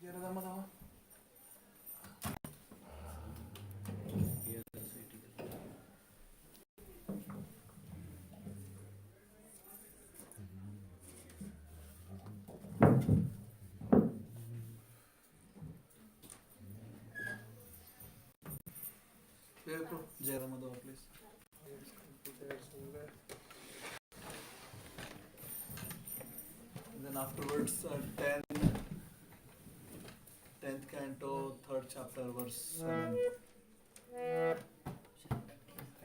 Jaramadava. Jaramadava, please. Then afterwards, 10th canto, 3rd chapter, verse 7.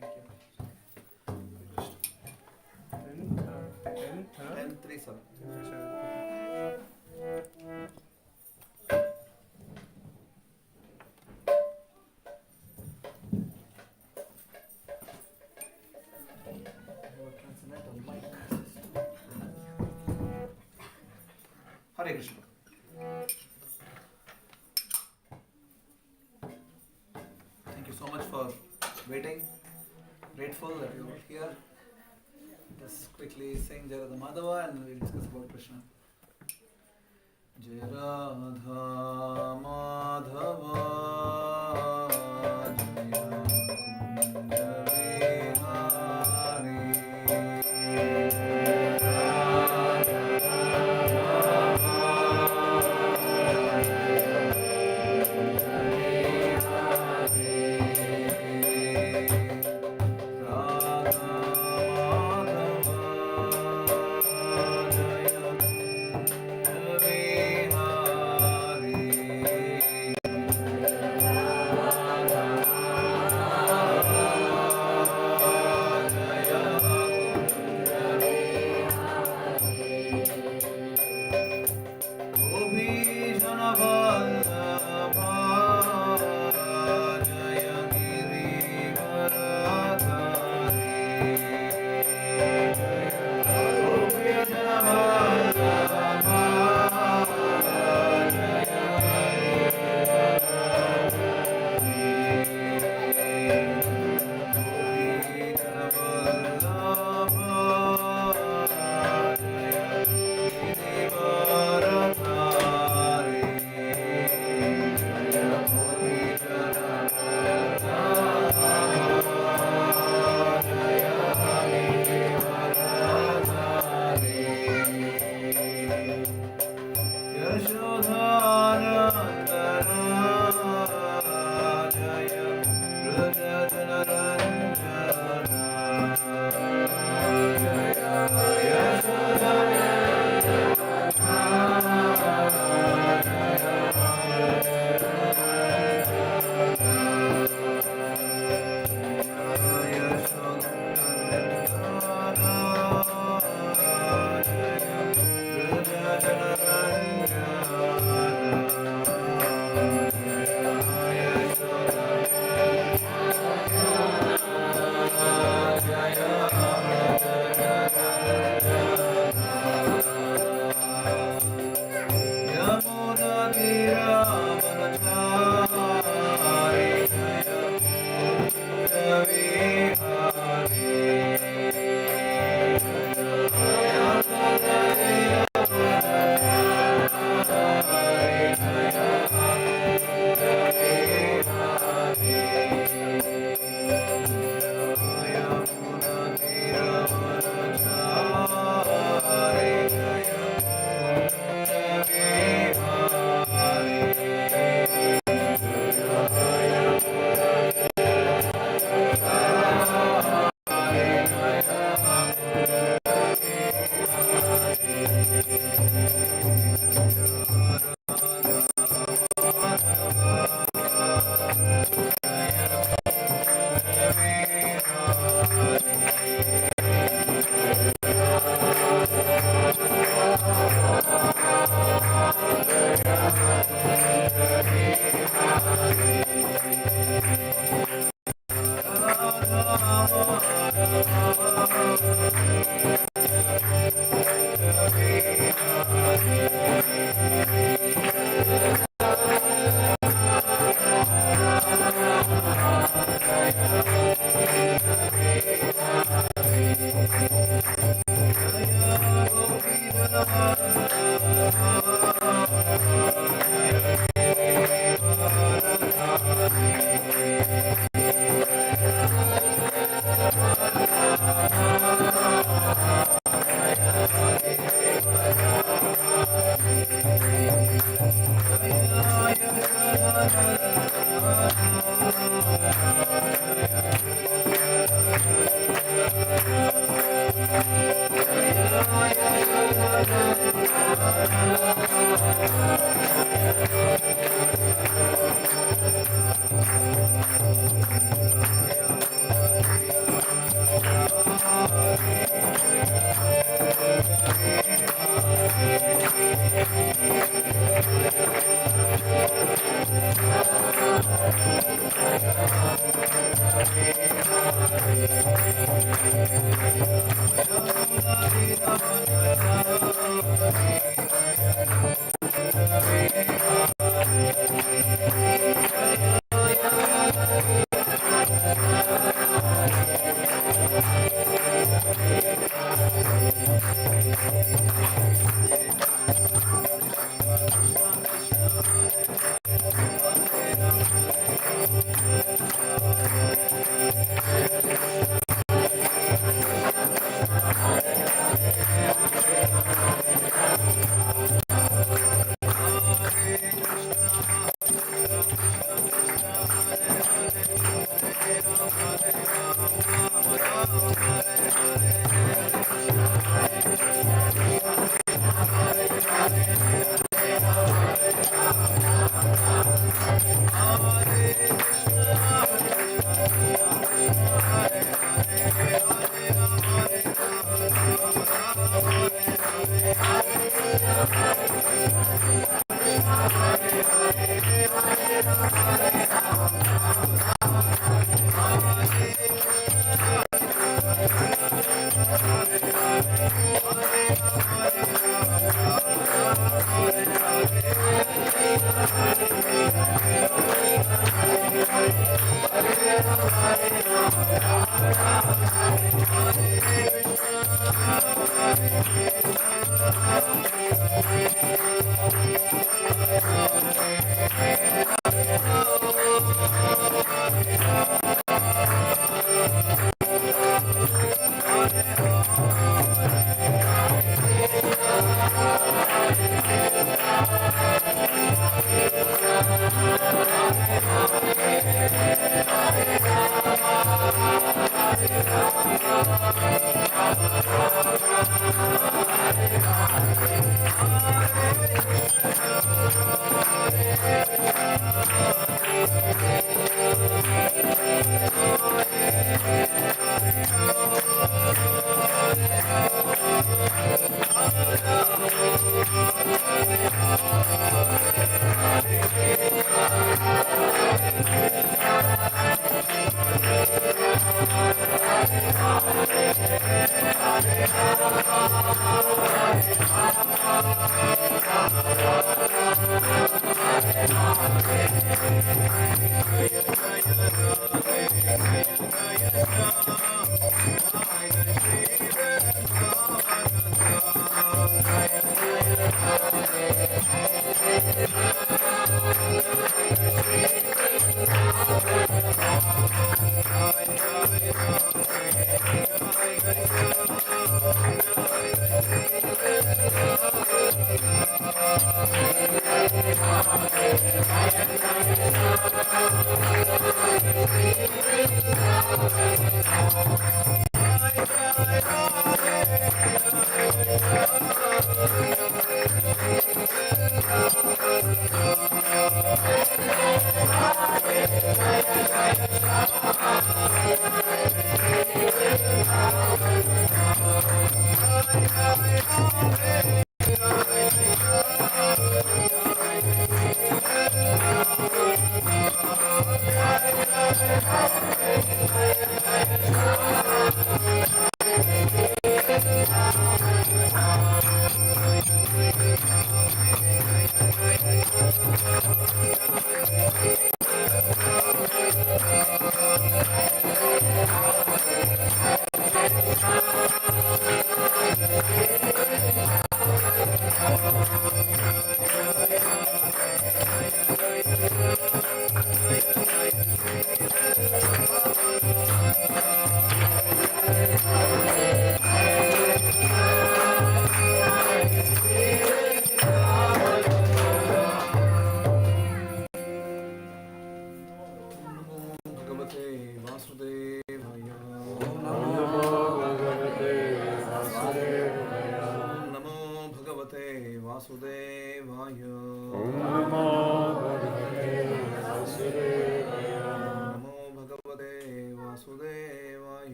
Thank you. 10, 3, 7. Transcendental mic. Hare Krishna. Thank you so much for waiting. Grateful that you are here. Let us quickly sing Jai Radha Madhava and we'll discuss about Krishna. Jai Radha Madhava Jaya Kunja Vihari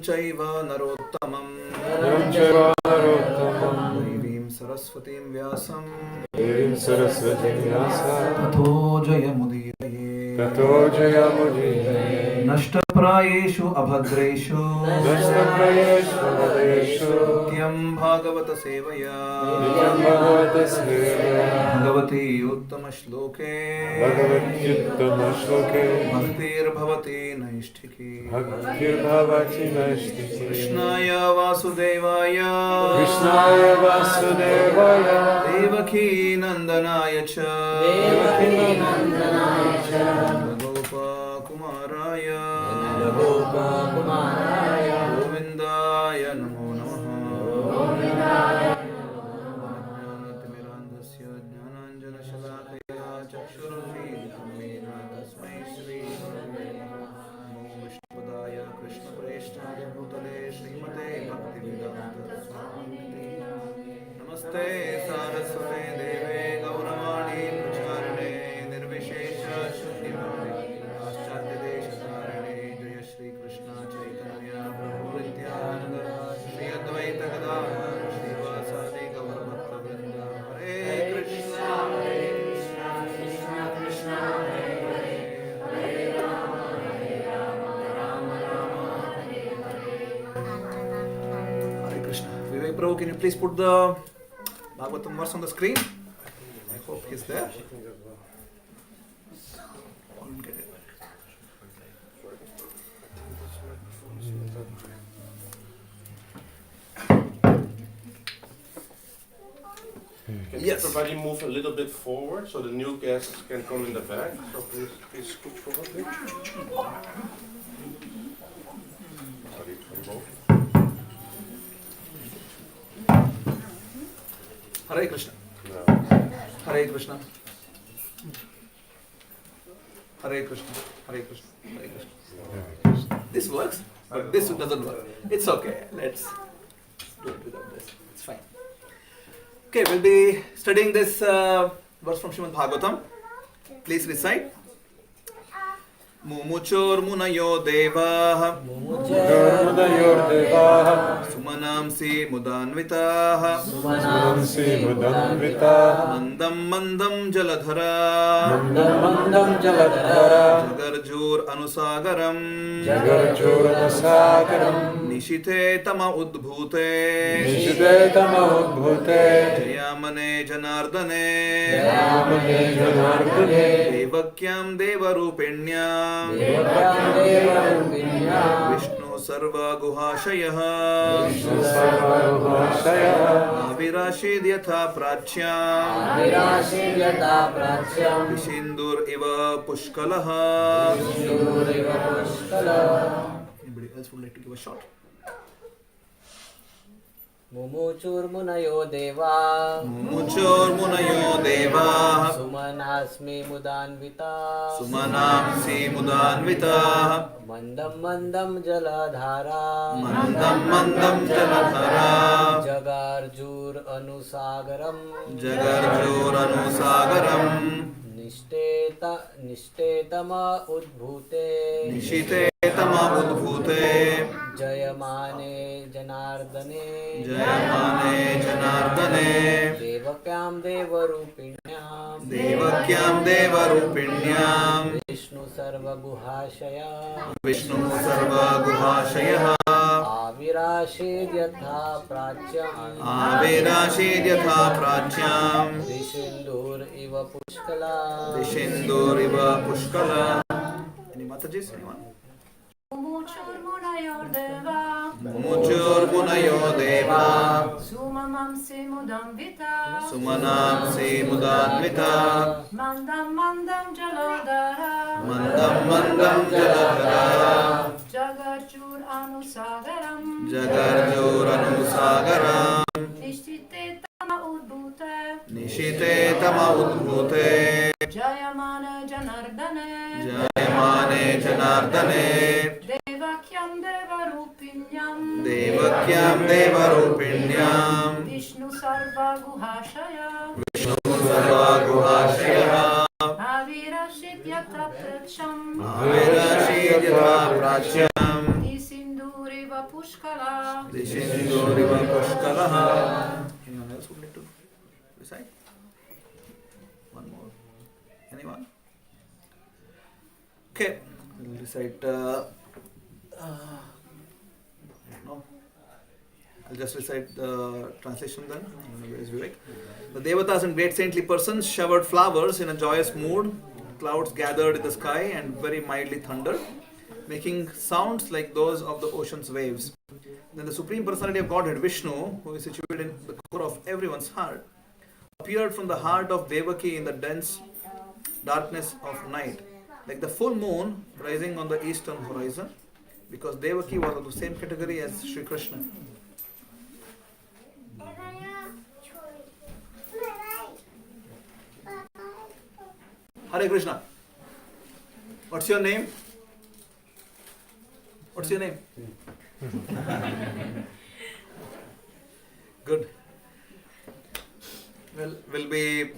चैव नरोत्तमं देवीं सरस्वतीं व्यासं ततो जयमुदीरये नष्टप्रायेषु अभद्रेषु नित्यं भागवत सेवया भगवती उत्तमश्लोके भक्तिर्भवति नैष्ठिकी कृष्णाय वासुदेवाय देवकी नन्दनाय च गोपकुमाराय गोविन्दाय नमो नमः ज्ञानतिमिरान्धस्य ज्ञानाञ्जनशलाकया चक्षुरुन्मीलितं येन तस्मै श्रीगुरवे नमो विष्णुपदाय कृष्णप्रेष्ठाय भूतले श्रीमते भक्तिवेदान्तस्वामिनिधे नमस्ते सारस्वते देवे गौरवाणी प्रचारिणे निर्विशेष शून्यवादी पाश्चात्यदेशतारिणे जय श्री कृष्ण चैतन्य प्रभु नित्यानंद श्री अद्वैत गदाधर श्रीवासादि गौरभक्तवृंद हरे Krishna Krishna Krishna Hare Hare Hare Ram Ram Ram Hare Hare Krishna. Vivek Prabhu, can you please put the Bhagavatam verse on the screen? I hope he's there. Couldn't get it. Can Yes. everybody move a little bit forward so the new guests can come in the back? So please scoot forward. Sorry, both. Hare Krishna. No. Hare Krishna. Hare Krishna. Hare Krishna. Hare Krishna. This works, but this doesn't work. It's okay. Let's do it without this. It's fine. Okay, we'll be studying this verse from Srimad Bhagavatam. Please recite. Mumuchor munayo devaha sumanamsi mudanvitaha mandam mandam jaladhara jagarjur anusagaram nishite tama udbhute jayamane janardane devakyam devarupinyam Vishnu सर्वगुहाशयः आविराशीद् यथा प्राच्याम् विसिन्दुरिव पुष्कलः. Anybody else would like to give a shot? मुमुचुर्मुनयो देवा सुमनास्मि मुदान्विताः मन्दं मन्दं जलधारा जगार्जूर अनुसागरम् निष्टेतम उद्भूते जयमाने जनार्दने देवक्यां देवरूपिण्यां विष्णु सर्वगुहाशयः आविराशीद् यथा प्राच्याम् विसिन्दुरिव पुष्कला. Any Matajis? Anyone? Mumuchurmunayo deva Sumanamsi mudanvita Mandam mandam jaladhara Jagarjur anusagaram Nishite tama udbhute Jayamane janardane Devakyam devarupinyam Vishnu sarvaguhashaya Avirashit yatha pracham Nisinduriva Pushkala. Deshendoriva Pushkalaha. Anyone else would like to recite? One more. Anyone? Okay, we'll recite. No. I'll just recite the translation then. Where is Vivek? The Devatas and great saintly persons showered flowers in a joyous mood. Clouds gathered in the sky and very mildly thundered, making sounds like those of the ocean's waves. Then the Supreme Personality of Godhead, Vishnu, who is situated in the core of everyone's heart, appeared from the heart of Devaki in the dense darkness of night, like the full moon rising on the eastern horizon, because Devaki was of the same category as Sri Krishna. Hare Krishna. What's your name? What's your name? Good. Well, we'll be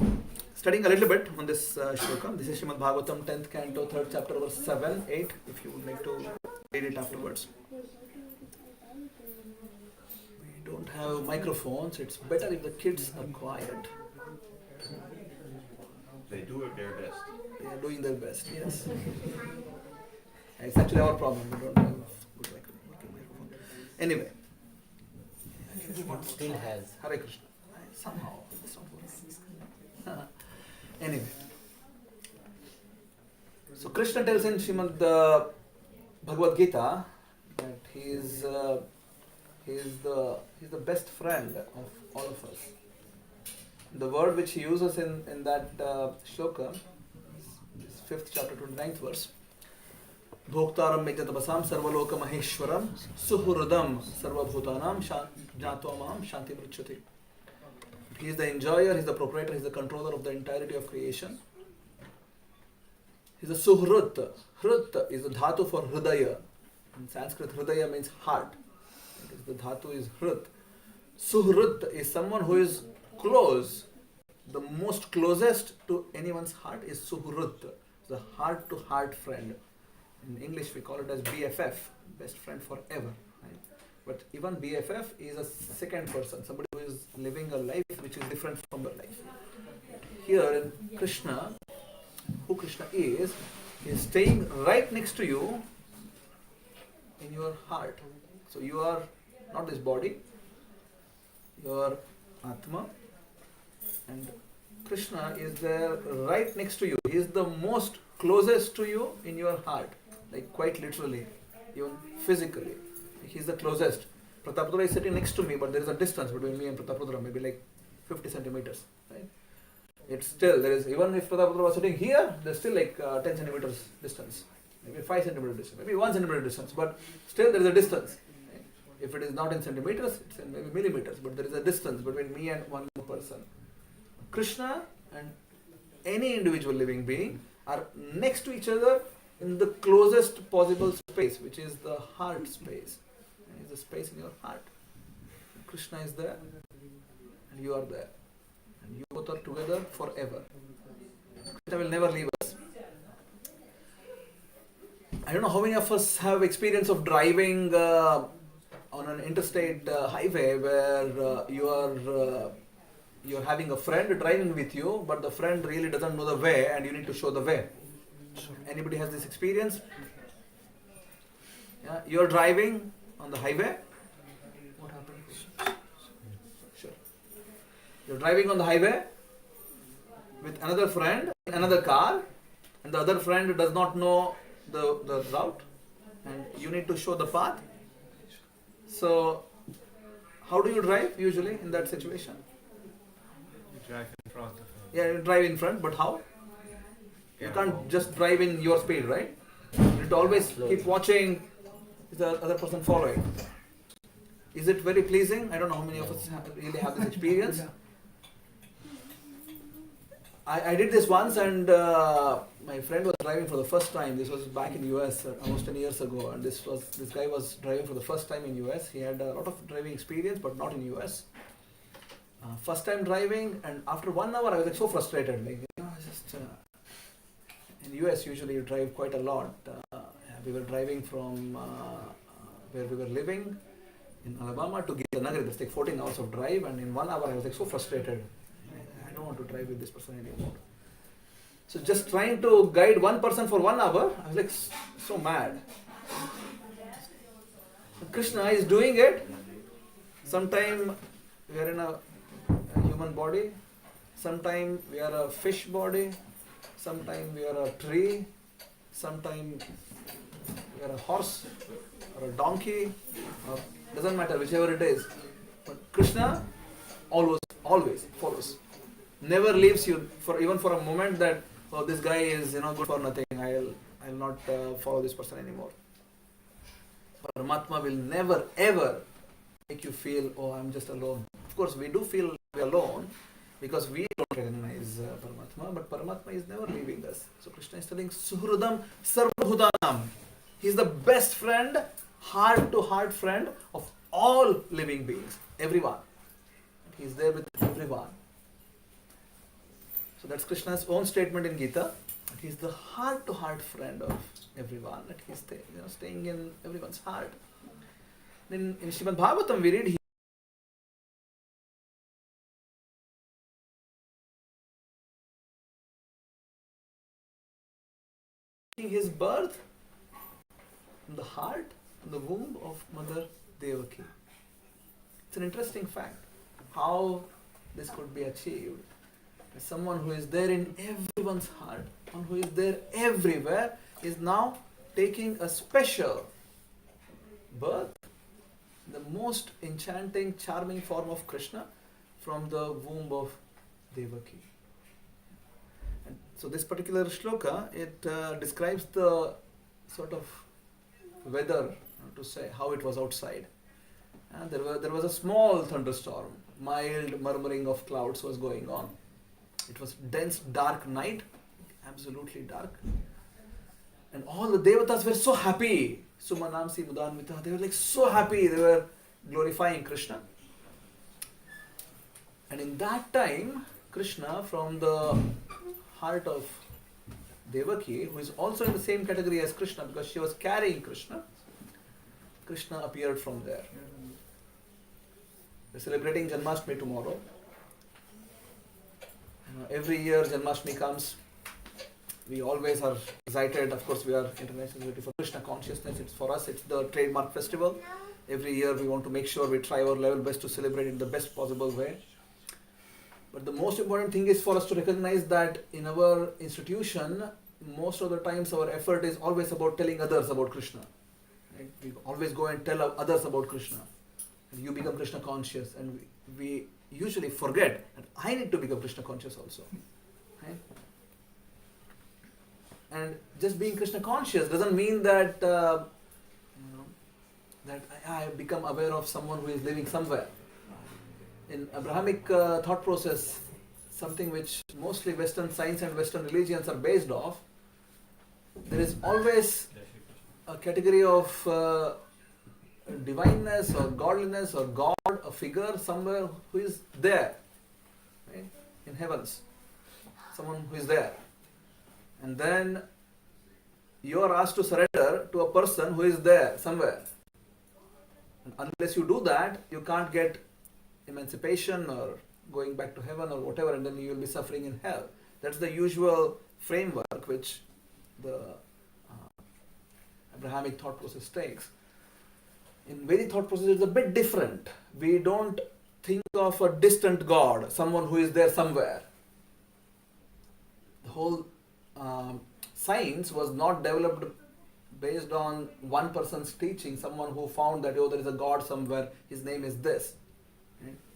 studying a little bit on this shloka. This is Srimad Bhagavatam, 10th canto, 3rd chapter, verse 7, 8, if you would like to read it afterwards. We don't have microphones. It's better if the kids are quiet. They do their best. They are doing their best, yes. It's actually our problem. We don't have good microphone. Anyway. Still has. Hare Krishna. Somehow this not working. Anyway. So Krishna tells in Srimad Bhagavad Gita that he is the best friend of all of us. The word which he uses in that shloka, this 5th chapter, 29th verse, Bhoktaram Mejatapasam Sarvaloka Maheshwaram Suhurudam Sarvabhutanam Jnatvamam Shanti Mrichati. He is the enjoyer, he is the proprietor, he is the controller of the entirety of creation. He is the Suhrut. Hrut is the dhatu for Hridaya. In Sanskrit, Hridaya means heart. The dhatu is Hrut. Suhrut is someone who is close. The most closest to anyone's heart is Suhrut, the heart to heart friend. In English we call it as BFF, best friend forever. Right? But even BFF is a second person, somebody who is living a life which is different from your life. Here in Krishna, who Krishna is staying right next to you in your heart. So you are not this body, you are Atma, and Krishna is there right next to you. He is the most closest to you in your heart, like quite literally, even physically. He is the closest. Prataprudra is sitting next to me, but there is a distance between me and Prataprudra, maybe like 50 centimeters. Right? It's still, there is, even if Prataprudra was sitting here, there's still like 10 centimeters distance, maybe 5 centimeters distance, maybe 1 centimeter distance, but still there is a distance. Right? If it is not in centimeters, it's in maybe millimeters, but there is a distance between me and one more person. Krishna and any individual living being are next to each other in the closest possible space, which is the heart space. It's the space in your heart. Krishna is there and you are there. And you both are together forever. Krishna will never leave us. I don't know how many of us have experience of driving on an interstate highway where you're having a friend driving with you, but the friend really doesn't know the way and you need to show the way. Anybody has this experience? Yeah, you're driving on the highway. What happened? Sure. You're driving on the highway with another friend in another car, and the other friend does not know the route, and you need to show the path. So, how do you drive usually in that situation? Drive in front of him. Yeah, you drive in front, but how? You can't just drive in your speed, right? You need to always keep watching, is the other person following. Is it very pleasing? I don't know how many of us really have this experience. I did this once, and my friend was driving for the first time. This was back in US almost 10 years ago, and this guy was driving for the first time in US. He had a lot of driving experience, but not in US. First time driving, and after 1 hour I was like so frustrated. Like, in US usually you drive quite a lot. We were driving from where we were living in Alabama to Gita Nagar. It's like 14 hours of drive, and in 1 hour I was like so frustrated. I don't want to drive with this person anymore. So just trying to guide one person for 1 hour, I was like so mad. Krishna is doing it. Sometime we are in a human body, sometime we are a fish body, sometime we are a tree, sometime we are a horse or a donkey, or doesn't matter, whichever it is. But Krishna always follows. Never leaves you for even for a moment that, oh, this guy is good for nothing. I'll not follow this person anymore. Paramatma will never ever make you feel, oh, I'm just alone. Of course, we do feel we're alone because we don't recognize Paramatma, but Paramatma is never leaving us. So Krishna is telling Suhrudam Sarvabhutanam. He's the best friend, heart-to-heart friend of all living beings, everyone. He's there with everyone. So that's Krishna's own statement in Gita. That he's the heart-to-heart friend of everyone. That he's staying in everyone's heart. Then in Srimad Bhagavatam we read his birth in the heart, in the womb of Mother Devaki. It's an interesting fact how this could be achieved. Someone who is there in everyone's heart, someone who is there everywhere, is now taking a special birth, the most enchanting, charming form of Krishna from the womb of Devaki. And so this particular shloka, it describes the sort of weather, to say how it was outside. And there was a small thunderstorm, mild murmuring of clouds was going on. It was dense, dark night, absolutely dark. And all the devatas were so happy. Sumanamsi Mudanvita, they were like so happy, they were glorifying Krishna. And in that time, Krishna, from the heart of Devaki, who is also in the same category as Krishna because she was carrying Krishna, Krishna appeared from there. We're celebrating Janmashtami tomorrow. Every year Janmashtami comes, we always are excited. Of course, we are International Unity for Krishna Consciousness. It's for us, it's the trademark festival. Every year we want to make sure we try our level best to celebrate in the best possible way. But the most important thing is for us to recognize that in our institution, most of the times our effort is always about telling others about Krishna. Right? We always go and tell others about Krishna. And you become Krishna conscious, and we usually forget that I need to become Krishna conscious also. Right? And just being Krishna conscious doesn't mean that that I become aware of someone who is living somewhere. In Abrahamic thought process, something which mostly Western science and Western religions are based off, there is always a category of divineness or godliness or God, a figure somewhere who is there, right? In heavens, someone who is there. And then you are asked to surrender to a person who is there somewhere. And unless you do that, you can't get emancipation or going back to heaven or whatever, and then you will be suffering in hell. That's the usual framework which the Abrahamic thought process takes. In Vedic thought process, it's a bit different. We don't think of a distant God, someone who is there somewhere. The whole science was not developed based on one person's teaching, someone who found that, oh, there is a God somewhere, his name is this.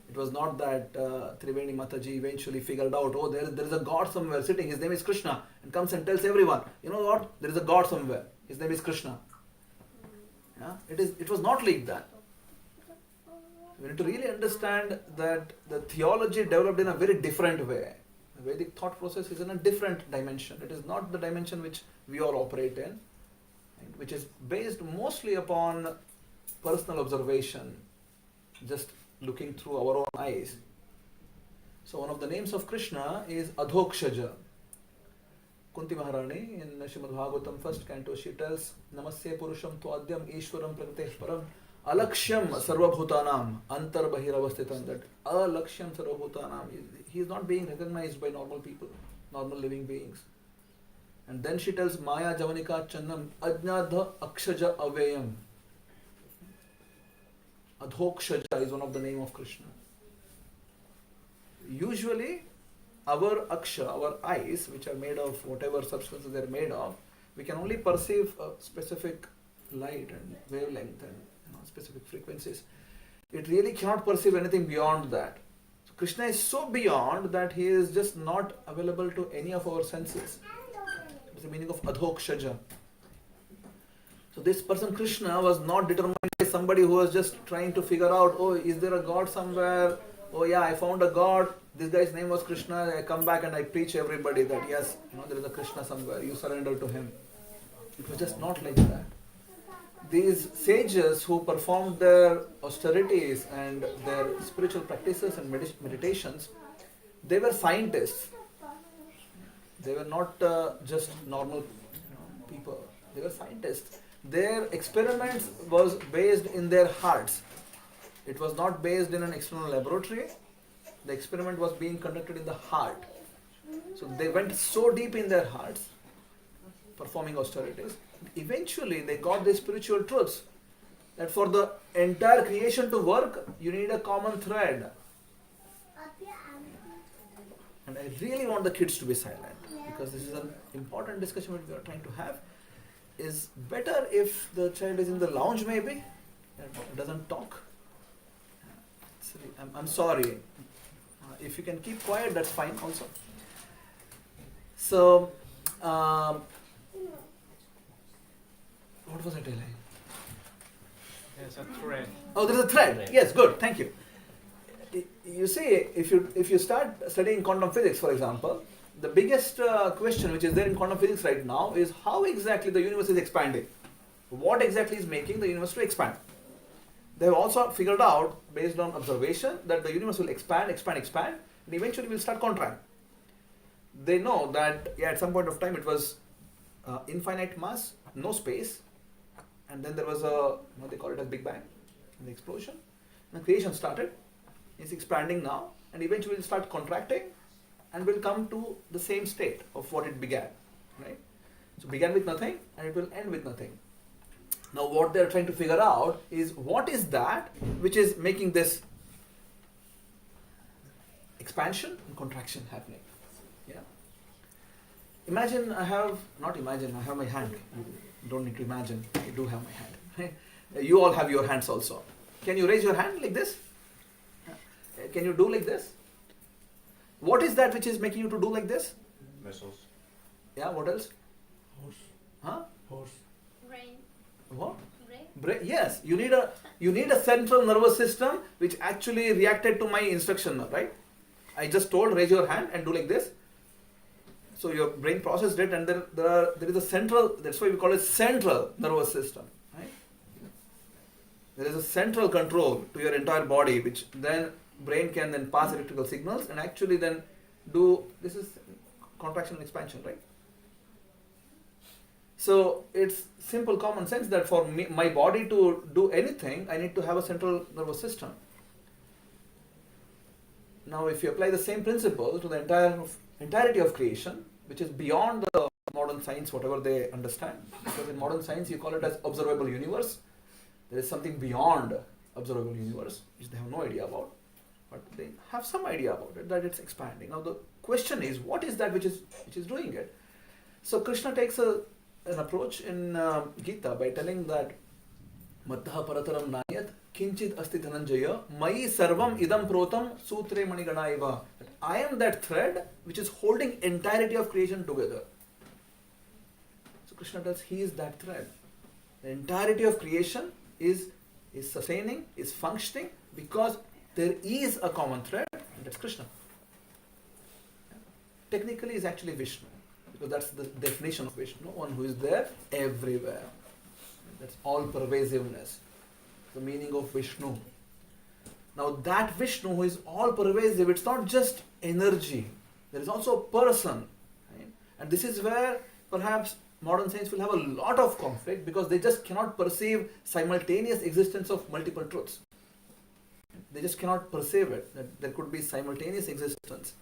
It was not that Triveni Mataji eventually figured out, oh, there is a God somewhere sitting, his name is Krishna, and comes and tells everyone, you know what, there is a God somewhere, his name is Krishna. Yeah? It was not like that. We need to really understand that the theology developed in a very different way. The Vedic thought process is in a different dimension. It is not the dimension which we all operate in, right? Which is based mostly upon personal observation, just looking through our own eyes. So one of the names of Krishna is Adhokshaja. Kunti Maharani in Srimad Bhagavatam first canto, she tells, Namasya Purusham Tvadyam Ishwaram Prakateh Param Alakshyam sarvabhutanam antarbahiravastitam. That alakshyam sarvabhutanam, he is not being recognized by normal people, normal living beings. And then she tells Maya Javanika Chandam Ajnadha Akshaja Aveyam. Adhokshaja is one of the name of Krishna. Usually our aksha, our eyes, which are made of whatever substances they are made of, we can only perceive a specific light and wavelength and specific frequencies. It really cannot perceive anything beyond that. So Krishna is so beyond that he is just not available to any of our senses. It's the meaning of adhokshaja. So this person Krishna was not determined by somebody who was just trying to figure out, oh, is there a God somewhere? Oh yeah, I found a God. This guy's name was Krishna. I come back and I preach everybody that yes, there is a Krishna somewhere. You surrender to him. It was just not like that. These sages who performed their austerities and their spiritual practices and meditations, they were scientists. They were not just normal people. They were scientists. Their experiments was based in their hearts. It was not based in an external laboratory. The experiment was being conducted in the heart. So they went so deep in their hearts, performing austerities. Eventually they got the spiritual truths that for the entire creation to work, you need a common thread. And I really want the kids to be silent because this is an important discussion that we are trying to have. Is better if the child is in the lounge maybe and doesn't talk. I'm sorry. If you can keep quiet, that's fine also. So, what was I telling? There's a thread. Oh, there's a thread. Yes, good. Thank you. You see, if you start studying quantum physics, for example, the biggest question which is there in quantum physics right now is how exactly the universe is expanding. What exactly is making the universe to expand? They have also figured out, based on observation, that the universe will expand, and eventually will start contract. They know that at some point of time it was infinite mass, no space, and then there was they call it as Big Bang, the explosion. And the creation started, it's expanding now, and eventually will start contracting, and will come to the same state of what it began, right? So began with nothing, and it will end with nothing. Now what they are trying to figure out is what is that which is making this expansion and contraction happening. Yeah. Imagine I have my hand. You don't need to imagine, you do have my hand. Right? You all have your hands also. Can you raise your hand like this? Can you do like this? What is that which is making you to do like this? Vessels. Yeah, what else? Horse. Huh? Horse. Brain. What? Brain. Yes, you need a central nervous system which actually reacted to my instruction, right? I just told raise your hand and do like this. So your brain processed it, and there is a central. That's why we call it central nervous system, right? There is a central control to your entire body, which then brain can then pass electrical signals and actually then do, this is contraction and expansion, right? So it's simple common sense that for me, my body to do anything, I need to have a central nervous system. Now if you apply the same principle to the entirety of creation, which is beyond the modern science, whatever they understand, because in modern science you call it as observable universe, there is something beyond observable universe, which they have no idea about. But they have some idea about it, that it's expanding. Now the question is, what is that which is doing it? So Krishna takes an approach in Gita by telling that Madhya Parataram Nayat Kinchit Asti Dhananjaya Mai Sarvam Idam Protam Sutre Manigana Eva. I am that thread which is holding entirety of creation together. So Krishna tells he is that thread. The entirety of creation is sustaining, is functioning because there is a common thread, and that's Krishna. Technically is actually Vishnu, because that's the definition of Vishnu, one who is there everywhere. That's all pervasiveness, the meaning of Vishnu. Now that Vishnu who is all pervasive, it's not just energy, there is also a person. Right? And this is where perhaps modern science will have a lot of conflict because they just cannot perceive simultaneous existence of multiple truths. They just cannot perceive it, that there could be simultaneous existence.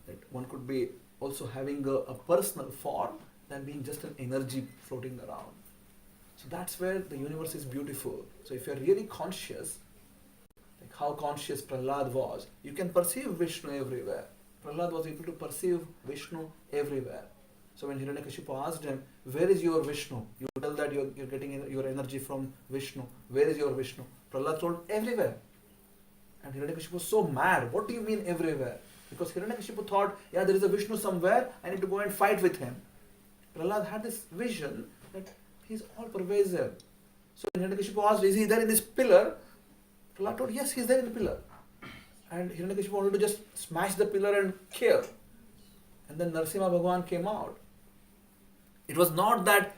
That one could be also having a personal form than being just an energy floating around. So that's where the universe is beautiful. So if you're really conscious, like how conscious Prahlad was, you can perceive Vishnu everywhere. Prahlad was able to perceive Vishnu everywhere. So when Hiranyakashipu asked him, where is your Vishnu? You tell that you're getting your energy from Vishnu. Where is your Vishnu? Prahlad told, everywhere. And Hiranyakashipu was so mad. What do you mean everywhere? Because Hiranyakashipu thought, yeah, there is a Vishnu somewhere, I need to go and fight with him. Prahlad had this vision that he's all pervasive. So when Hiranyakashipu asked, is he there in this pillar? Prahlad told, yes, he's there in the pillar. And Hiranyakashipu wanted to just smash the pillar and kill. And then Narasimha Bhagavan came out. It was not that,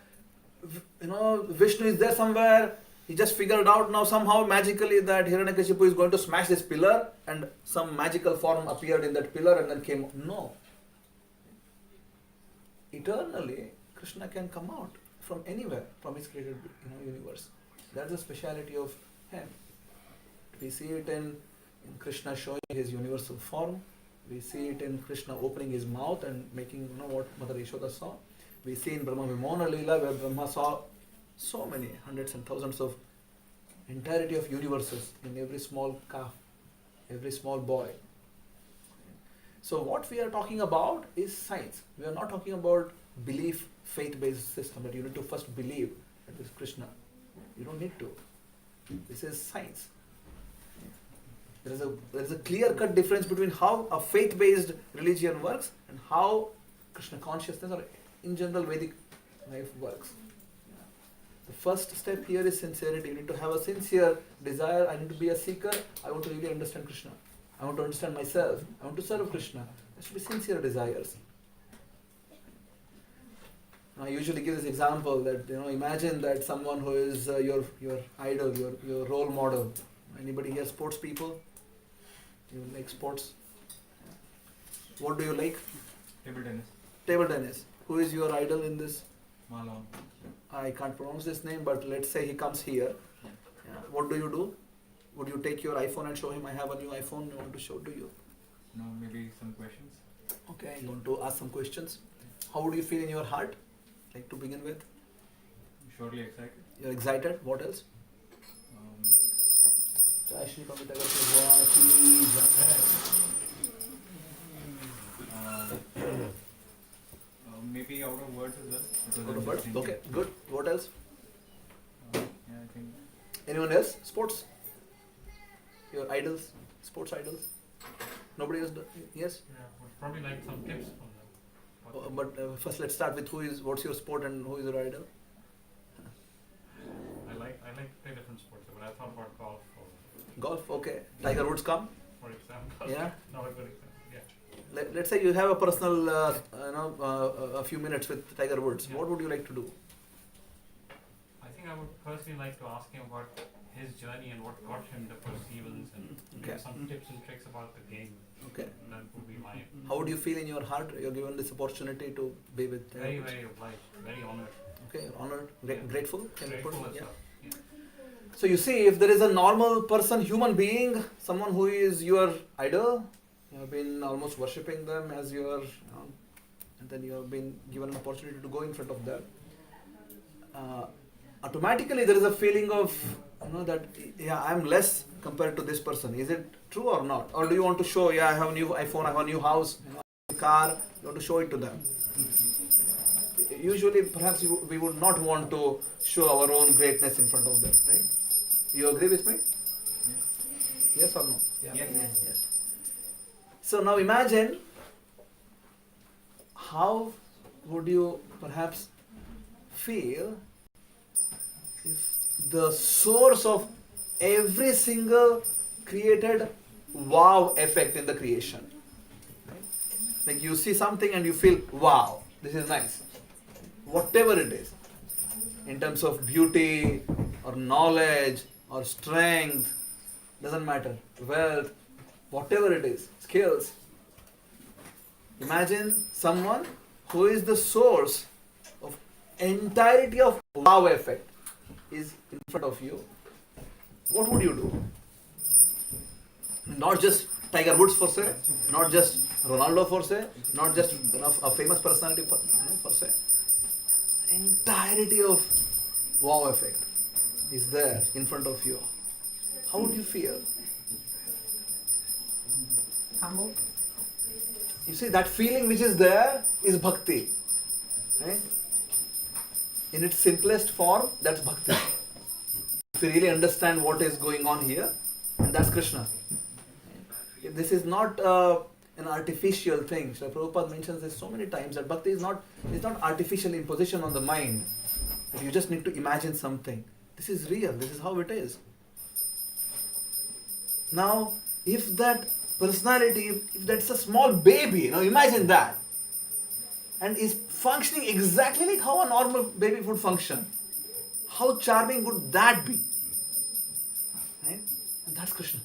Vishnu is there somewhere. He just figured out now somehow magically that Hiranyakashipu is going to smash this pillar and some magical form appeared in that pillar and then came. No. Eternally, Krishna can come out from anywhere, from his created universe. That's the speciality of him. We see it in Krishna showing his universal form. We see it in Krishna opening his mouth and making what Mother Yashoda saw. We see in Brahma Vimona Leela where Brahma saw so many hundreds and thousands of entirety of universes in every small calf, every small boy. So what we are talking about is science. We are not talking about belief, faith-based system that you need to first believe that this is Krishna. You don't need to. This is science. There is a clear-cut difference between how a faith-based religion works and how Krishna consciousness or in general Vedic life works. The first step here is sincerity. You need to have a sincere desire. I need to be a seeker. I want to really understand Krishna. I want to understand myself. I want to serve Krishna. There should be sincere desires. I usually give this example that imagine that someone who is your idol, your role model. Anybody here sports people? You like sports? What do you like? Table tennis. Table tennis. Who is your idol in this? Malone. I can't pronounce this name, but let's say he comes here. Yeah. What do you do? Would you take your iPhone and show him, I have a new iPhone, I want to show to you? No, maybe some questions. Okay, you want to ask some questions. How would you feel in your heart? Like to begin with? Surely excited. You're excited. What else? Um, Jai Shri Pandita Bhagwan ki jai. maybe out of words as well. because Out I'm of words? thinking. Okay, good. What else? Yeah, I think. Anyone else? Sports? Your idols? Sports idols? Nobody else? Yes? Yeah, would probably like some tips from them. But first let's start with what's your sport and who is your idol? I like to play different sports, but I thought about golf Golf, okay. Tiger Woods come? for example. Yeah. Not a good example. Yeah. Let's say you have a personal, a few minutes with Tiger Woods. Yeah. What would you like to do? I think I would personally like to ask him about his journey and what got him the perseverance and Okay. some tips and tricks about the game. Okay. That would be my How would you feel in your heart? You're given this opportunity to be with Tiger very, Woods. very obliged, very honored, Okay, honored, Yeah. grateful. Can you put grateful it? as Yeah. well. Yeah. So you see, if there is a normal person, human being, someone who is your idol, you have been almost worshipping them as your, and then you have been given an opportunity to go in front of them. Automatically, there is a feeling of, that I'm less compared to this person. Is it true or not? Or do you want to show, I have a new iPhone, I have a new house, a car, you want to show it to them? Usually, perhaps we would not want to show our own greatness in front of them, right? You agree with me? Yes or no? Yes. Yes. So now imagine how would you perhaps feel if the source of every single created wow effect in the creation. Right? Like you see something and you feel wow, this is nice. Whatever it is, in terms of beauty or knowledge or strength, doesn't matter, wealth, whatever it is, skills. Imagine someone who is the source of entirety of wow effect is in front of you, what would you do? Not just Tiger Woods for say, not just Ronaldo for say, not just a famous personality for say. Entirety of wow effect is there in front of you. How would you feel? Humble. You see, that feeling which is there is bhakti. Right? In its simplest form, that's bhakti. If you really understand what is going on here, and that's Krishna. This is not an artificial thing. Srila Prabhupada mentions this so many times that bhakti is not artificial imposition on the mind. That you just need to imagine something. This is real. This is how it is. Now, if that personality, if that's a small baby, imagine that, and is functioning exactly like how a normal baby would function, how charming would that be? Right? And that's Krishna.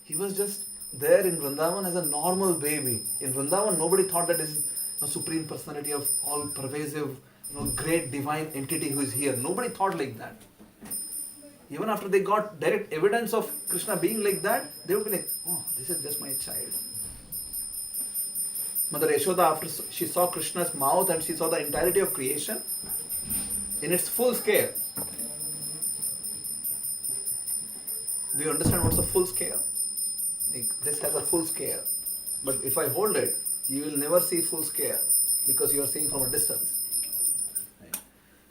He was just there in Vrindavan as a normal baby. In Vrindavan, nobody thought that this is a supreme personality of all pervasive, great divine entity who is here. Nobody thought like that. Even after they got direct evidence of Krishna being like that, they would be like, oh, this is just my child. Mother Yashoda, after she saw Krishna's mouth and she saw the entirety of creation in its full scale. Do you understand what's a full scale? Like, this has a full scale. But if I hold it, you will never see full scale because you are seeing from a distance. Right?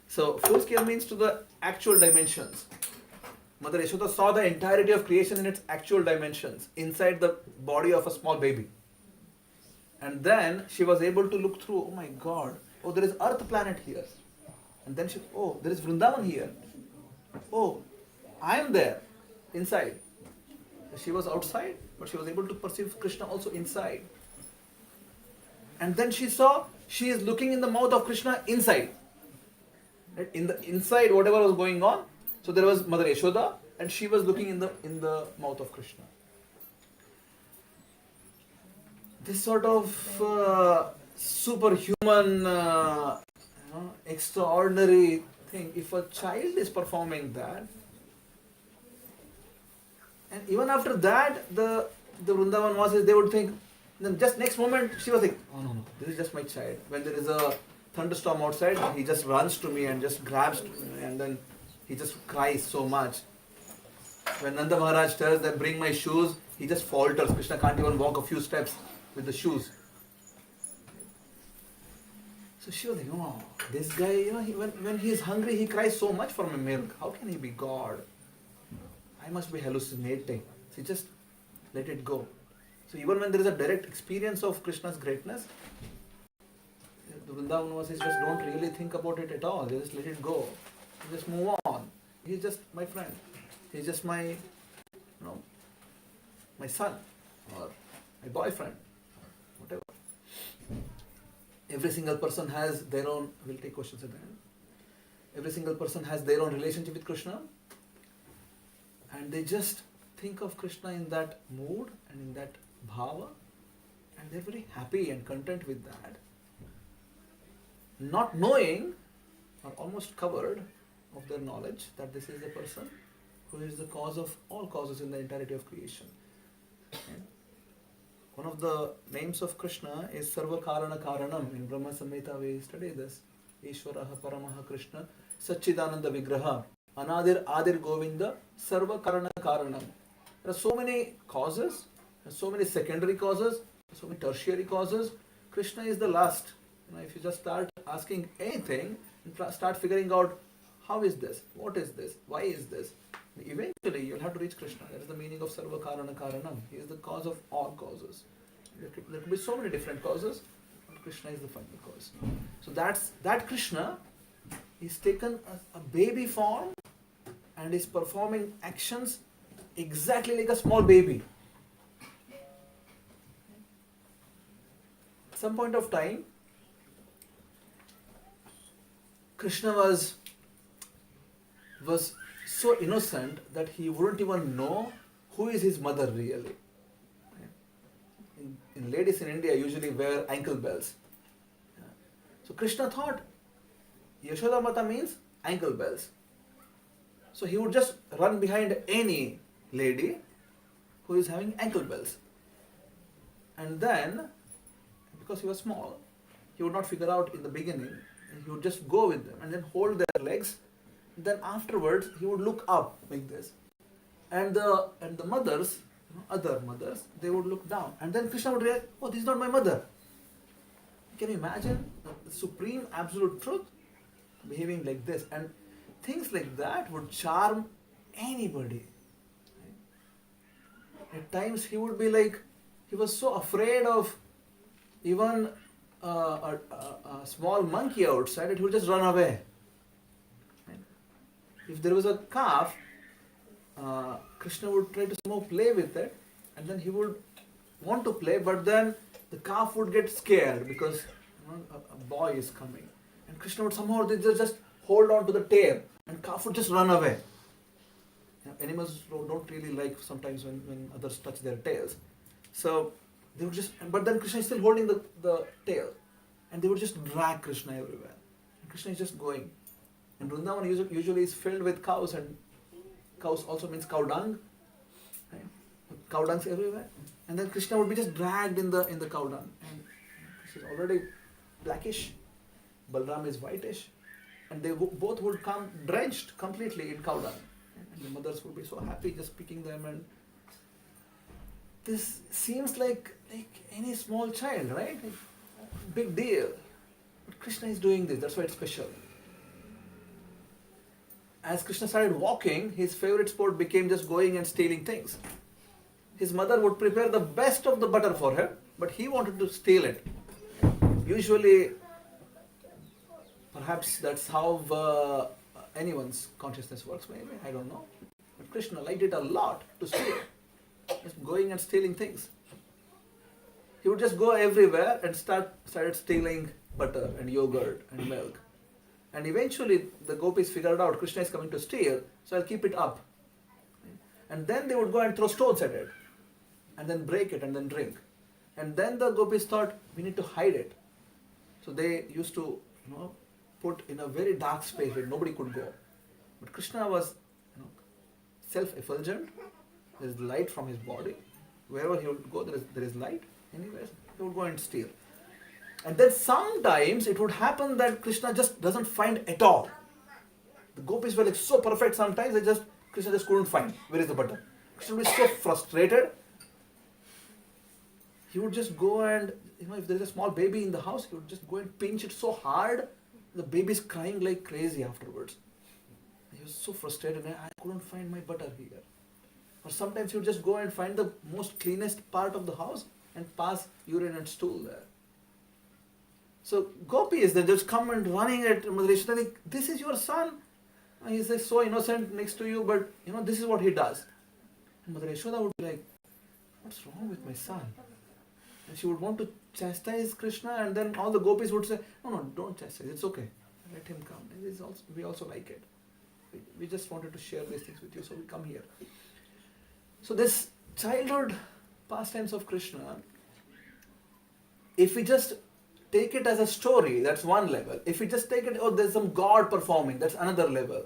So, full scale means to the actual dimensions. Mother Yashoda saw the entirety of creation in its actual dimensions inside the body of a small baby. And then she was able to look through, oh my God, oh, there is Earth planet here. And then she, oh, there is Vrindavan here. Oh, I am there, inside. She was outside, but she was able to perceive Krishna also inside. And then she saw, she is looking in the mouth of Krishna inside. Right? In the inside, whatever was going on. So there was Mother Yashoda, and she was looking in the mouth of Krishna. This sort of superhuman, extraordinary thing. If a child is performing that, and even after that, the Vrindavan Vasis, they would think. Then just next moment, she was like, oh no, this is just my child. When there is a thunderstorm outside, he just runs to me and just grabs me, and then he just cries so much. When Nanda Maharaj tells them, bring my shoes, he just falters. Krishna can't even walk a few steps with the shoes. So she was like, oh, this guy, when he is hungry, he cries so much for my milk. How can he be God? I must be hallucinating. So just let it go. So even when there is a direct experience of Krishna's greatness, the Vrindavan Vasis just don't really think about it at all. They just let it go. They just move on. He's just my friend. He's just my, my son or my boyfriend, whatever. Every single person has their own, we'll take questions at the end. Every single person has their own relationship with Krishna, and they just think of Krishna in that mood and in that bhava, and they're very happy and content with that. Not knowing, or almost covered of their knowledge, that this is the person who is the cause of all causes in the entirety of creation. Okay? One of the names of Krishna is Sarva Karana Karanam. In Brahma Samhita we study this. Ishvaraha Paramaha Krishna Satchidananda Vigraha Anadir Adir Govinda Sarva Karana Karanam. There are so many causes, so many secondary causes, so many tertiary causes. Krishna is the last. If you just start asking anything and start figuring out how is this, what is this, why is this, eventually you'll have to reach Krishna. That is the meaning of Sarva Karana Karanam. He is the cause of all causes. There could be so many different causes, but Krishna is the final cause. So that Krishna is taken a baby form and is performing actions exactly like a small baby. At some point of time, Krishna was so innocent that he wouldn't even know who is his mother really. In ladies in India usually wear ankle bells. So Krishna thought, Yashoda Mata means ankle bells. So he would just run behind any lady who is having ankle bells. And then, because he was small, he would not figure out in the beginning, and he would just go with them and then hold their legs. Then afterwards, he would look up like this. And the mothers, other mothers, they would look down. And then Krishna would realize, oh, this is not my mother. Can you imagine the supreme absolute truth behaving like this? And things like that would charm anybody. At times he would be like, he was so afraid of even a small monkey outside that he would just run away. If there was a calf, Krishna would try to somehow play with it, and then he would want to play, but then the calf would get scared because a boy is coming. And Krishna would somehow just hold on to the tail, and calf would just run away. Animals don't really like sometimes when others touch their tails. So they would just, but then Krishna is still holding the tail, and they would just drag Krishna everywhere. And Krishna is just going. And Vrindavan usually is filled with cows, and cows also means cow dung. Right? Cow dungs everywhere. And then Krishna would be just dragged in the cow dung. And Krishna is already blackish, Balram is whitish, and they both would come drenched completely in cow dung. And the mothers would be so happy just picking them. And this seems like any small child, right? Big deal. But Krishna is doing this, that's why it's special. As Krishna started walking, his favorite sport became just going and stealing things. His mother would prepare the best of the butter for him, but he wanted to steal it. Usually, perhaps that's how anyone's consciousness works, maybe, I don't know. But Krishna liked it a lot to steal, just going and stealing things. He would just go everywhere and started stealing butter and yogurt and milk. And eventually the gopis figured out Krishna is coming to steal, so I'll keep it up. And then they would go and throw stones at it, and then break it and then drink. And then the gopis thought, we need to hide it. So they used to put in a very dark space where nobody could go. But Krishna was self-effulgent. There is light from his body. Wherever he would go, there is light. Anyways, he would go and steal. And then sometimes it would happen that Krishna just doesn't find at all. The gopis were like so perfect sometimes, Krishna just couldn't find. Where is the butter? Krishna would be so frustrated. He would just go and, if there's a small baby in the house, he would just go and pinch it so hard, the baby's crying like crazy afterwards. He was so frustrated, I couldn't find my butter here. Or sometimes he would just go and find the most cleanest part of the house and pass urine and stool there. So gopis, they just come and running at Mother Yashoda, like, this is your son. And he's like so innocent next to you, but this is what he does. And Mother Yashoda would be like, what's wrong with my son? And she would want to chastise Krishna, and then all the gopis would say, no, don't chastise, it's okay. Let him come. And we also like it. We just wanted to share these things with you, so we come here. So this childhood pastimes of Krishna, if we just take it as a story, that's one level. If we just take it, there's some God performing, that's another level.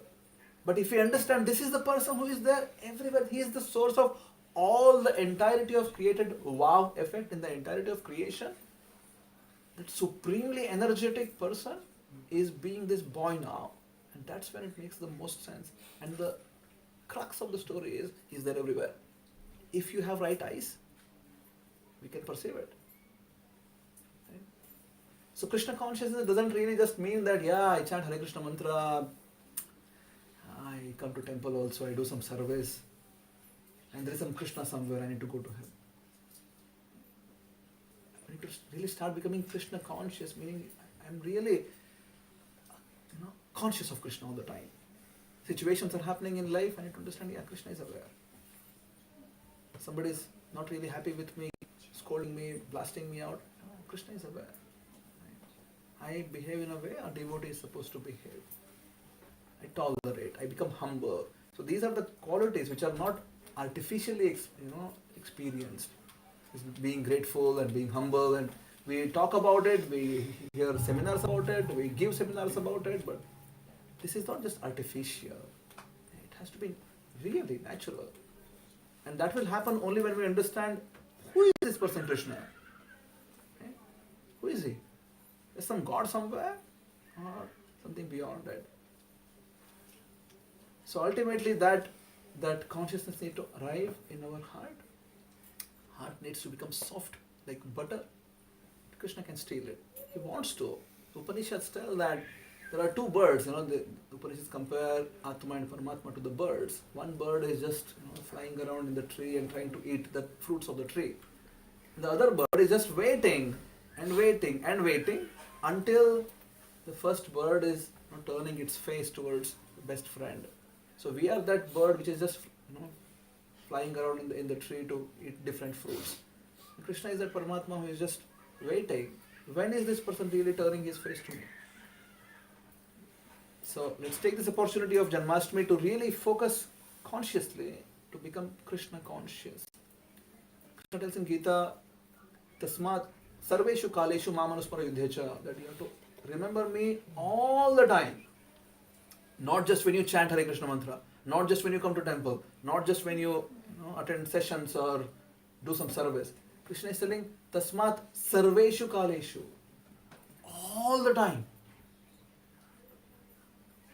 But if we understand this is the person who is there everywhere, he is the source of all the entirety of created wow effect in the entirety of creation, that supremely energetic person is being this boy now. And that's when it makes the most sense. And the crux of the story is, he's there everywhere. If you have right eyes, we can perceive it. Right? So Krishna consciousness doesn't really just mean that, I chant Hare Krishna mantra, I come to temple also, I do some service, and there is some Krishna somewhere, I need to go to him. I need to really start becoming Krishna conscious, meaning I'm really conscious of Krishna all the time. Situations are happening in life, I need to understand, Krishna is aware. Somebody is not really happy with me, scolding me, blasting me out. Krishna is aware. I behave in a way a devotee is supposed to behave. I tolerate, I become humble. So these are the qualities which are not artificially experienced. It's being grateful and being humble and We talk about it, we hear seminars about it, we give seminars about it, but this is not just artificial. It has to be really natural. And that will happen only when we understand who is this person Krishna. Okay? Who is he? Is some God somewhere or something beyond it? So ultimately that consciousness needs to arrive in our heart. Heart needs to become soft like butter. Krishna can steal it. He wants to. The Upanishads tell that there are two birds. The Upanishads compare Atma and Paramatma to the birds. One bird is just flying around in the tree and trying to eat the fruits of the tree. The other bird is just waiting and waiting and waiting until the first bird is turning its face towards the best friend. So we are that bird which is just flying around in the tree to eat different fruits. And Krishna is that Paramatma who is just waiting. When is this person really turning his face to me? So let's take this opportunity of Janmashtami to really focus consciously to become Krishna conscious. Krishna tells in Gita, Tasmat Sarveshu Kaleshu Mamanuspara Yudhecha, that you have to remember me all the time. Not just when you chant Hare Krishna mantra, not just when you come to temple, not just when you attend sessions or do some service. Krishna is telling, Tasmat Sarveshu Kaleshu. All the time.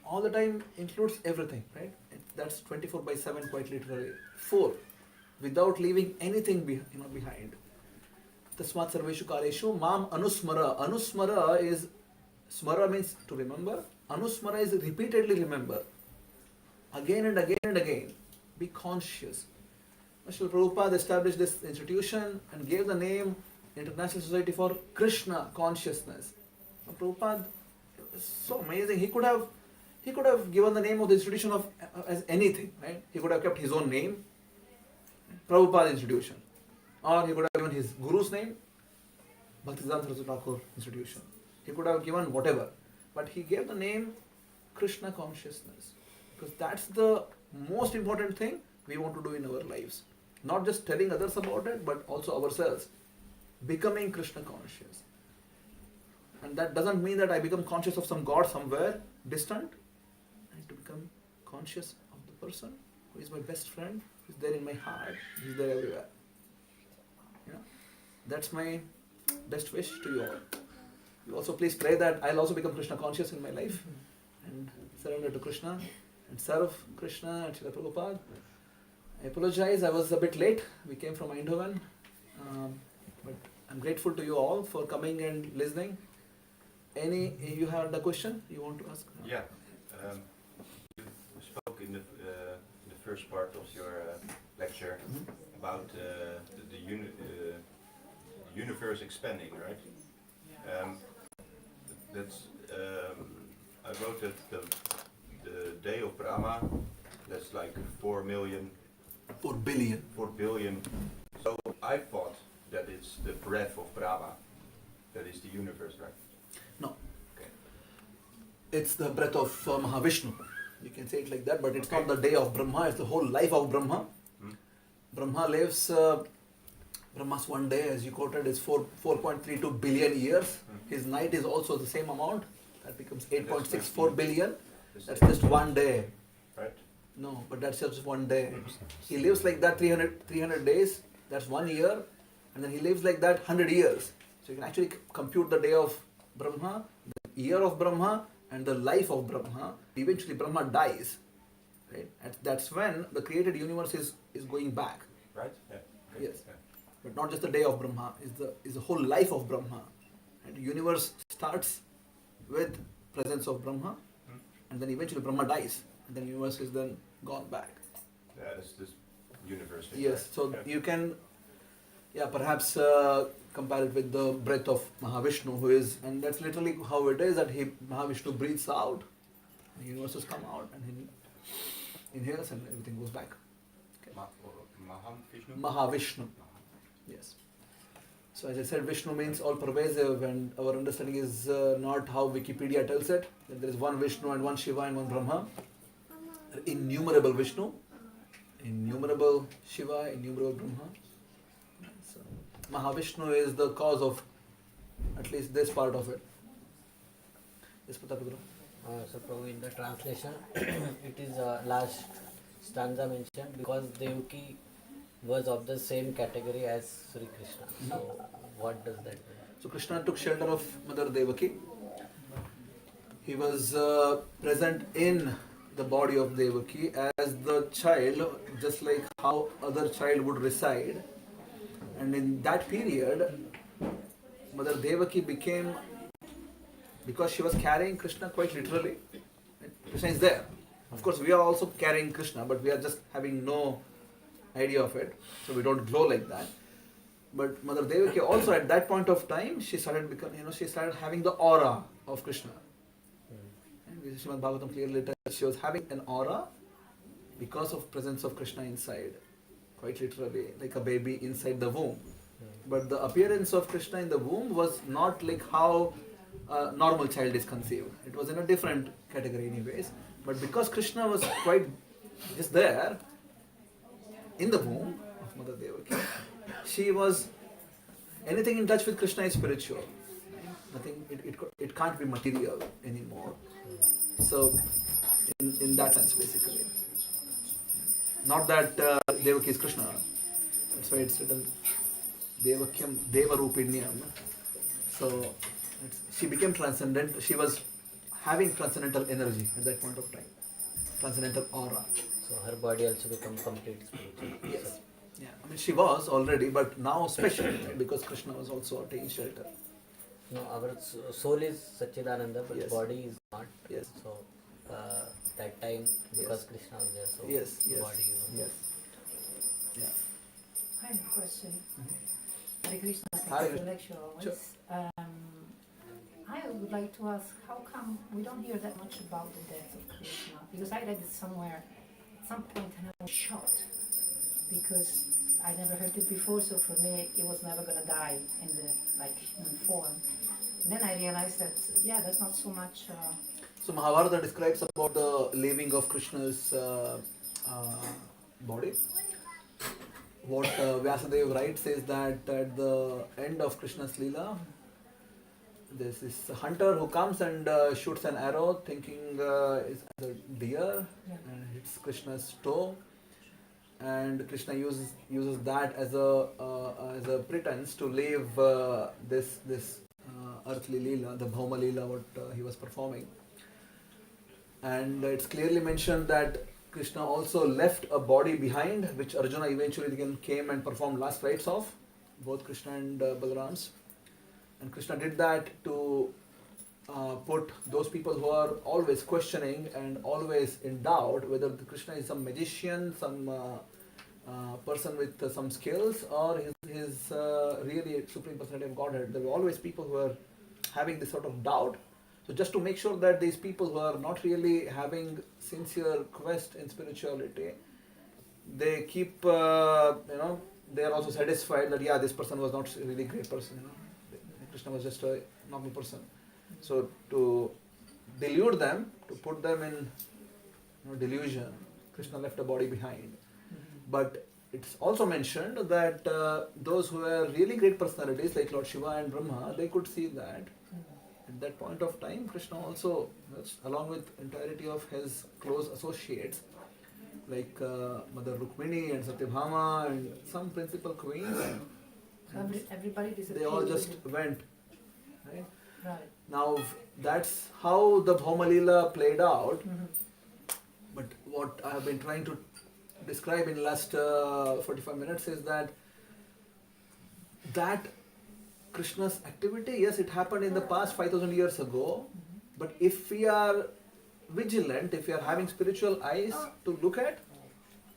All the time includes everything, right? That's 24/7 quite literally. 4. Without leaving anything behind. Tasmat Sarveshu Kaleshu Mam Anusmara. Anusmara is, smara means to remember. Anusmara is repeatedly remember. Again and again and again. Be conscious. Srila Prabhupada established this institution and gave the name International Society for Krishna Consciousness. Prabhupada is so amazing. He could have given the name of the institution as anything, right? He could have kept his own name, Prabhupada Institution. Or he could have given his guru's name, Bhaktisiddhanta Saraswati Thakur Institution. He could have given whatever. But he gave the name Krishna Consciousness. Because that's the most important thing we want to do in our lives. Not just telling others about it, but also ourselves. Becoming Krishna conscious. And that doesn't mean that I become conscious of some God somewhere distant. I need to become conscious of the person who is my best friend, who is there in my heart, who is there everywhere. That's my best wish to you all. You also please pray that I'll also become Krishna conscious in my life and surrender to Krishna and serve Krishna and Srila Prabhupada. I apologize, I was a bit late. We came from Eindhoven. But I'm grateful to you all for coming and listening. You had a question you want to ask? Yeah. You spoke in the first part of your lecture about the universe expanding, right? I wrote that the day of Brahma, that's like 4 billion. So I thought that it's the breath of Brahma, that is the universe, right? No. Okay. It's the breath of Mahavishnu. You can say it like that, but it's not the day of Brahma, it's the whole life of Brahma. Brahma lives, Brahma's one day, as you quoted, is 4.32 billion years. His night is also the same amount. That becomes 8.64 billion. That's just one day. Right? No, but that's just one day. He lives like that 300 days. That's 1 year. And then he lives like that 100 years. So you can actually compute the day of Brahma, the year of Brahma, and the life of Brahma. Eventually Brahma dies. Right? And that's when the created universe is going back. Right? Yeah. Okay. Yes. Yeah. But not just the day of Brahma, is the whole life of Brahma. And the universe starts with presence of Brahma, and then eventually Brahma dies, and then the universe is then gone back. Yeah, that's this universe. Yes, so Yeah. you can, perhaps compare it with the breath of Mahavishnu, who is, and that's literally how it is, that Mahavishnu breathes out, the universes come out, and he inhales, and everything goes back. Okay. Mahavishnu. Yes. So as I said, Vishnu means all pervasive, and our understanding is not how Wikipedia tells it, that there is one Vishnu and one Shiva and one Brahma. There are innumerable Vishnu, innumerable Shiva, innumerable Brahma. So Mahavishnu is the cause of at least this part of it. Yes, Pratapaguru. So Prabhu, in the translation, it is last stanza mentioned because Devaki was of the same category as Sri Krishna. So what does that mean? So Krishna took shelter of Mother Devaki. He was present in the body of Devaki as the child, just like how other child would reside. And in that period, Mother Devaki became, because she was carrying Krishna quite literally. Krishna is there. Of course, we are also carrying Krishna, but we are just having no idea of it. So we don't glow like that. But Mother Devaki also at that point of time, she started she started having the aura of Krishna. And Srimad Bhagavatam clearly tells she was having an aura because of presence of Krishna inside. Quite literally, like a baby inside the womb. But the appearance of Krishna in the womb was not like how a normal child is conceived. It was in a different category anyways. But because Krishna was quite just there in the womb of Mother Devaki, she was, anything in touch with Krishna is spiritual. Nothing, it can't be material anymore. So, in that sense, basically. Not that Devaki is Krishna. That's why it's written Devakyam Devarupinyam. So, she became transcendent. She was having transcendental energy at that point of time. Transcendental aura. So her body also become complete spiritual. Yes. Yeah. I mean, she was already, but now special, right? Because Krishna was also taking shelter. No, our soul is Satchidananda, but Yes. body is not. Yes. So that time, because Yes. Krishna was there, so Yes. Yes. body was. Yes. Yeah. I have a question. Mhm. Hare Krishna, thank Hare you for the Krishna. lecture always. Sure. I would like to ask, how come we don't hear that much about the death of Krishna? Because I read it somewhere, at some point, and I was shocked. Because I never heard it before, so for me, it was never going to die in the human form. And then I realized that, yeah, that's not so much... So Mahabharata describes about the leaving of Krishna's body. What Vyasadeva writes is that at the end of Krishna's Leela, there's this hunter who comes and shoots an arrow thinking it's a deer and hits Krishna's toe. And Krishna uses that as a pretense to leave this earthly Leela, the Bhauma Leela, what he was performing. And it's clearly mentioned that Krishna also left a body behind, which Arjuna eventually again came and performed last rites of, both Krishna and Balaram's. And Krishna did that to put those people who are always questioning and always in doubt whether Krishna is some magician, some person with some skills, or his really Supreme Personality of Godhead. There were always people who are having this sort of doubt. So just to make sure that these people who are not really having sincere quest in spirituality, they keep, they are also satisfied that, yeah, this person was not really a great person. Krishna was just a normal person. So to delude them, to put them in delusion, Krishna left a body behind. But it's also mentioned that those who were really great personalities like Lord Shiva and Brahma, they could see that. At that point of time, Krishna also, along with entirety of his close associates, like Mother Rukmini and Satyabhama and some principal queens, everybody disappeared. they all just went. Right? Right. Now that's how the Bhauma Leela played out. But what I have been trying to describe in the last 45 minutes is that Krishna's activity, yes, it happened in the past 5,000 years ago, but if we are vigilant, if we are having spiritual eyes to look at,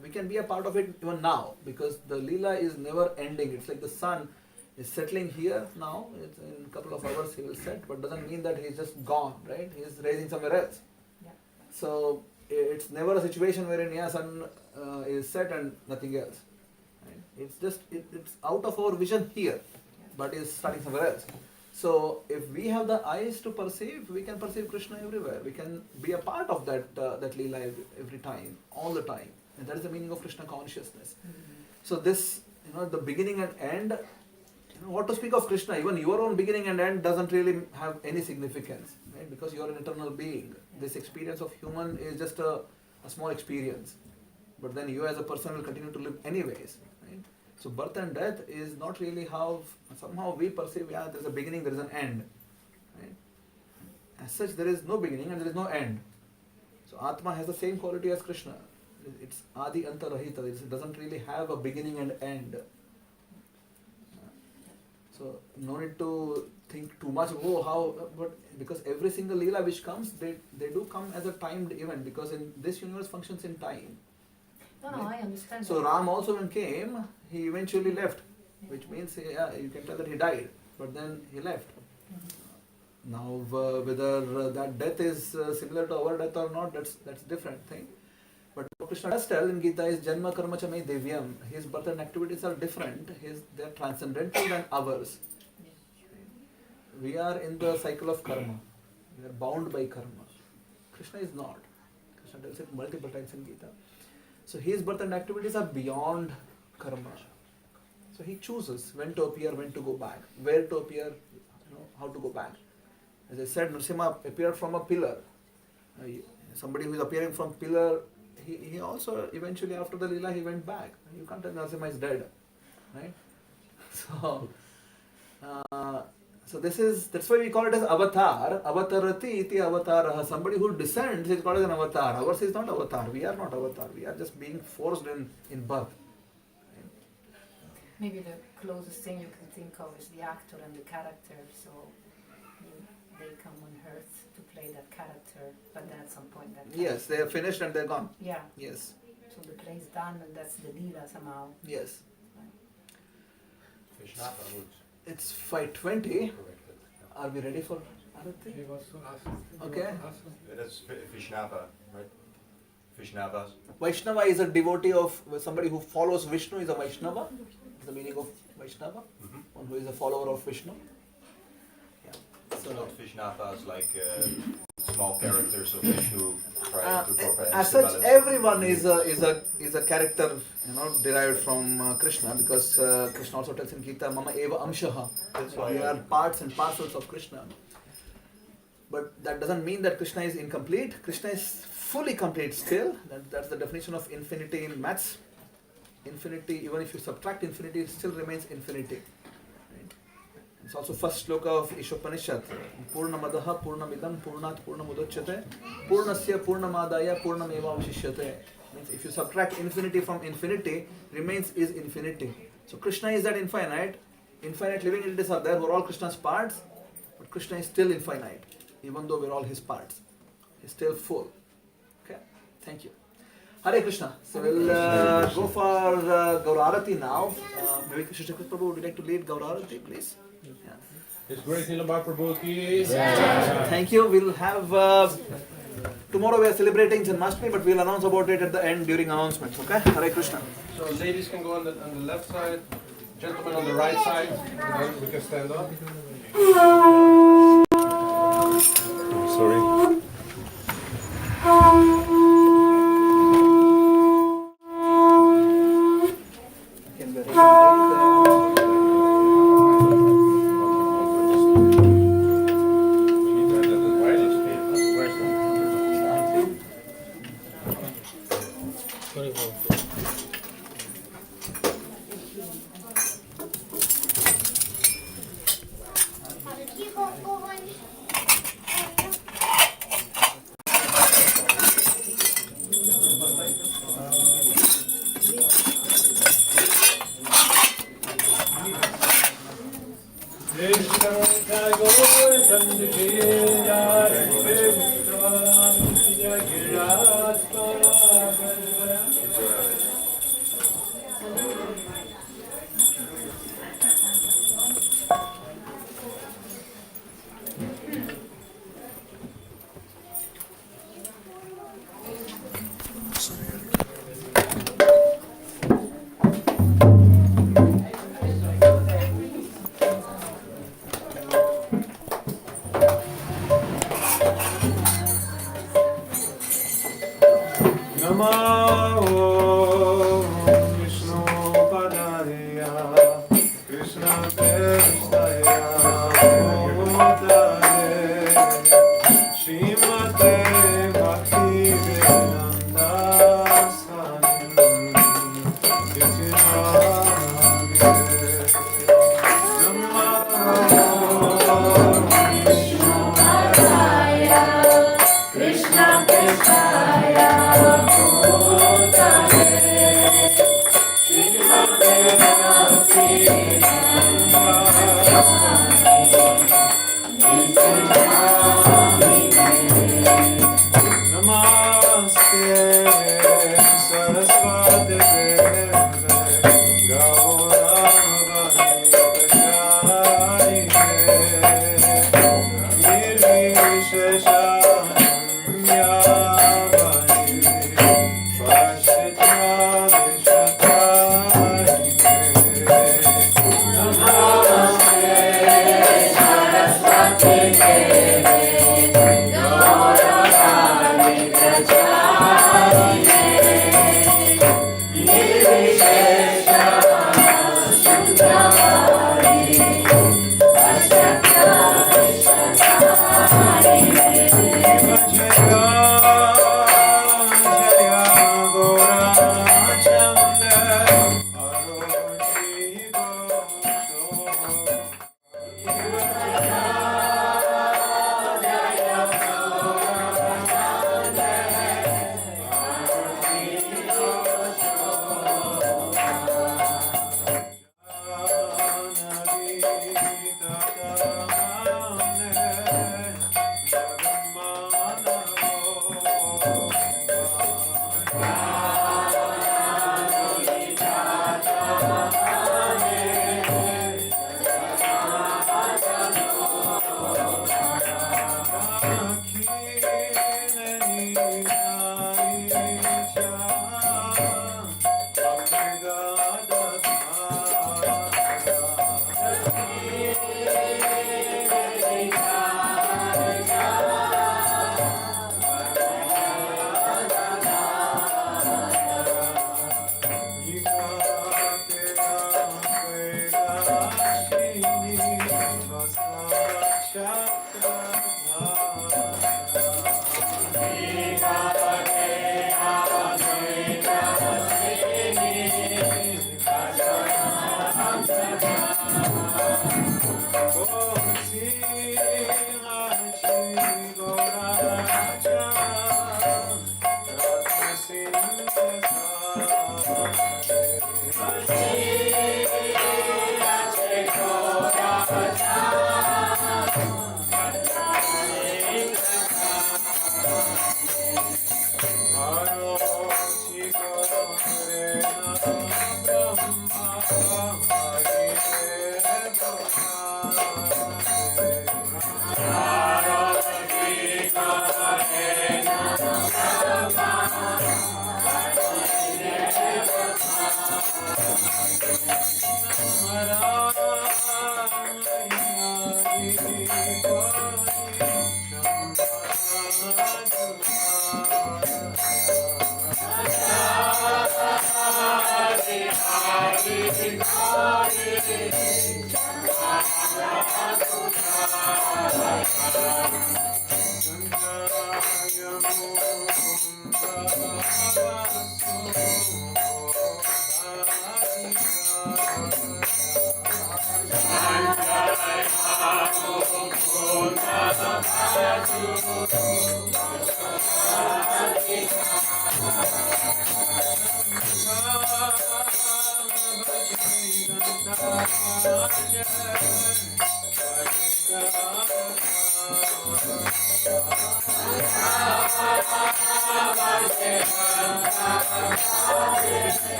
we can be a part of it even now, because the Leela is never ending. It's like the sun is settling here now, in a couple of hours he will set, but doesn't mean that he's just gone, right? He's rising somewhere else. Yeah. So it's never a situation wherein sun is set and nothing else. Right? It's just, it's out of our vision here, but is starting somewhere else. So if we have the eyes to perceive, we can perceive Krishna everywhere. We can be a part of that Leela every time, all the time. And that is the meaning of Krishna consciousness. So this, the beginning and end what to speak of Krishna? Even your own beginning and end doesn't really have any significance, right? Because you are an eternal being. This experience of human is just a small experience. But then you as a person will continue to live anyways, right? So birth and death is not really how somehow we perceive, yeah, there is a beginning, there is an end, right? As such, there is no beginning and there is no end. So Atma has the same quality as Krishna. It's Adi Anta Rahita. It doesn't really have a beginning and end. So no need to think too much, but because every single Leela which comes, they do come as a timed event, because in this universe functions in time. No, I understand. So that. Ram also when came, he eventually left, which means you can tell that he died, but then he left. Now whether that death is similar to our death or not, that's different thing. But what Krishna does tell in Gita is Janma Karma Chamai Devyam. His birth and activities are different. They are transcendental than ours. We are in the cycle of karma. We are bound by karma. Krishna is not. Krishna tells it multiple times in Gita. So his birth and activities are beyond karma. So he chooses when to appear, when to go back, where to appear, how to go back. As I said, Nrsimha appeared from a pillar. Somebody who is appearing from pillar, he also eventually after the Leela he went back. You can't tell Nrsimha is dead, right? So that's why we call it as avatar. Avatarati iti avataraha. Somebody who descends is called as an avatar. Ours is not avatar. We are not avatar. We are just being forced in birth. Maybe the closest thing you can think of is the actor and the character. So they come on earth to play that character, but then at some point that. Yes, they are finished and they're gone. Yeah. Yes. So the play is done, and that's the Leela somehow. Yes. Vishnava would It's 5:20. Are we ready for Arati? Okay. That's Vishnava, right? Vishnavas. Vaishnava is a devotee of somebody who follows Vishnu is a Vaishnava. That's the meaning of Vaishnava. One who is a follower of Vishnu. Yeah. So not Vishnavas like small characters of Vishnu trying to comprehend. As such, everyone is a character, derived from Krishna, because Krishna also tells in Gita, Mama Eva Amshaha. That's why We are parts and parcels of Krishna. But that doesn't mean that Krishna is incomplete. Krishna is fully complete still. That's the definition of infinity in maths. Infinity, even if you subtract infinity, it still remains infinity. Right? It's also first sloka of Ishopanishad. Purnamadaha Purnamidam Purnat Purnamudachyate Purnasya Purnamadaya Purnameva Vashishyate. Means if you subtract infinity from infinity, remains is infinity. So Krishna is that infinite. Infinite living entities are there. We're all Krishna's parts. But Krishna is still infinite. Even though we're all his parts. He's still full. Okay? Thank you. Hare Krishna. So we'll go for Gaurarati now. Maybe Krishna Prabhu, would you like to lead Gaurarati, please? Yeah. His Great Nilambar Prabhu ki. Thank you. We'll have tomorrow we are celebrating Janmashtami, but we'll announce about it at the end during announcements. Okay? Hare Krishna. So ladies can go on the left side, gentlemen on the right side, and then we can stand up. Sorry. Can we recognize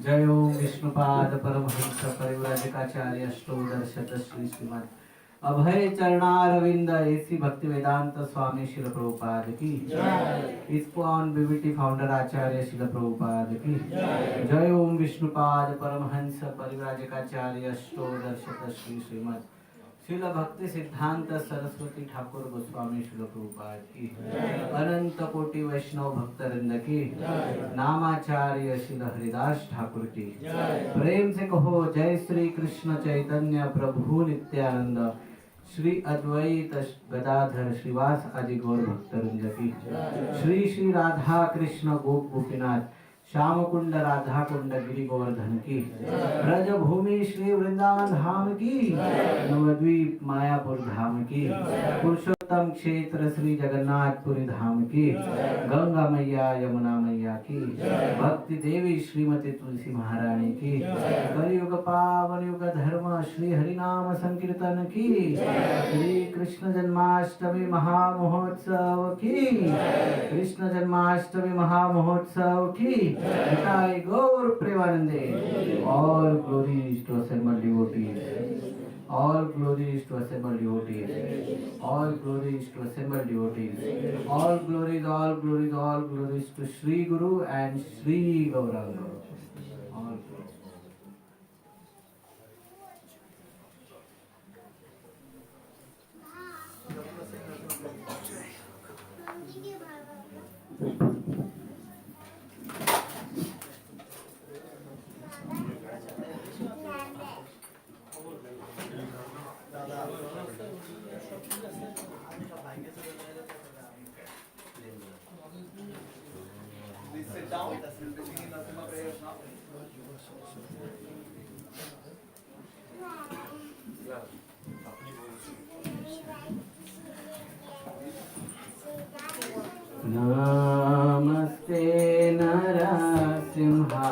जय ओम विष्णुपाद परमहंस परिव्राजकाचार्य अष्टोदर्शत श्री श्रीमान अभय चरणारविंद ऐसी भक्ति वेदांत स्वामी शिल प्रभुपाद की ISKCON BBT founder आचार्य शिल प्रभुपाद की जय ओम विष्णुपाद परमहंस परिव्राजकाचार्य अष्टोदर्शत श्री श्रीमद शिल भक्ति सिद्धांत सरस्वती ठाकुर गोस्वामी शिल प्रभुपाद की अनंत कोटि वैष्णव भक्तवृंद की नामाचार्य शिल हरिदास ठाकुर की प्रेम से कहो जय श्री कृष्ण चैतन्य प्रभु नित्यानंद श्री अद्वैत गदाधर श्रीवास आदि गौर भक्तवृंद की श्री श्री राधा कृष्ण गोप गोपीनाथ श्याम कुंड राधा कुंड गिरि गोवर्धन की ब्रज भूमि श्री वृंदावन धाम की नवद्वीप मायापुर धाम की पुरुषोत्तम क्षेत्र श्री जगन्नाथपुरी धाम की गंगा मैया यमुना मैया की भक्ति देवी श्रीमती तुलसी महारानी की कलयुग पावन युग धर्म श्री हरिनाम संकीर्तन की श्री कृष्ण जन्माष्टमी महामहोत्सव की कृष्ण जन्माष्टमी महामहोत्सव की Nitai Gaur Premanande. All glories to assembled devotees. All glories to assembled devotees. All glories to assembled devotees. All glories, all glories, all glories to Sri Guru and Sri Gauranga. All glories. Namaste Narasimhaya.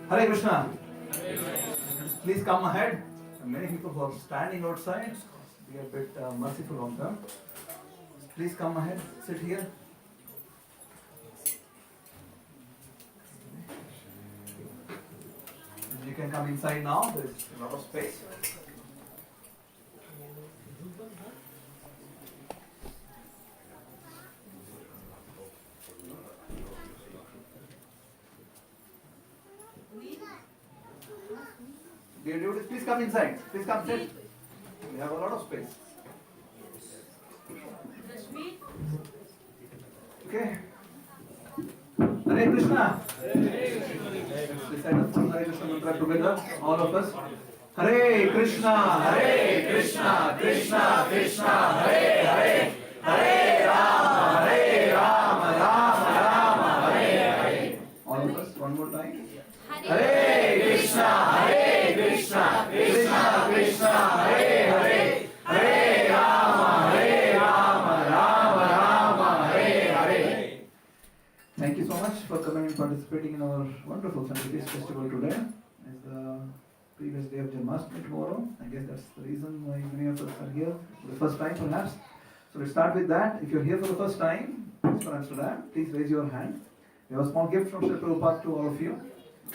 Hare Krishna. Please come ahead. Many people who are standing outside, be a bit merciful on them. Please come ahead, sit here. You can come inside now, there is a lot of space. Dear devotees, please come inside. Please come sit. We have a lot of space. Okay. Hare Krishna. Let's stand up for Hare Krishna mantra together, all of us. Hare Krishna, Hare Krishna, Krishna Krishna, Hare Hare, Hare Rama, Rama Rama, Hare Hare. All of us, one more time. Hare Krishna, Krishna Krishna, Hare Hare, Hare Rama, Rama Rama, Hare Hare. Thank you so much for coming and participating in our wonderful Sankirtan festival today. It's the previous day of Janmashtami tomorrow. I guess that's the reason why many of us are here for the first time perhaps. So let's start with that. If you're here for the first time, for Amsterdam, please raise your hand. We have a small gift from Srila Prabhupada to all of you,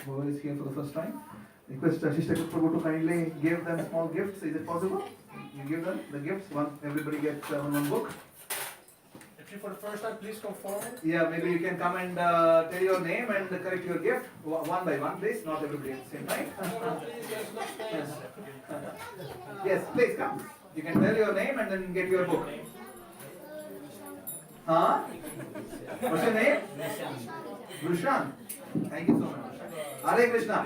whoever is here for the first time. Request Shishta Prabhu to kindly give them small gifts. Is it possible? You give them the gifts. Everybody gets one book. If you're for the first time, please come forward. Yeah, maybe you can come and tell your name and correct your gift one by one, please. Not everybody at the same time. Yes, please come. You can tell your name and then get your book. Huh? What's your name? Rushan. Thank you so much. Hare Krishna.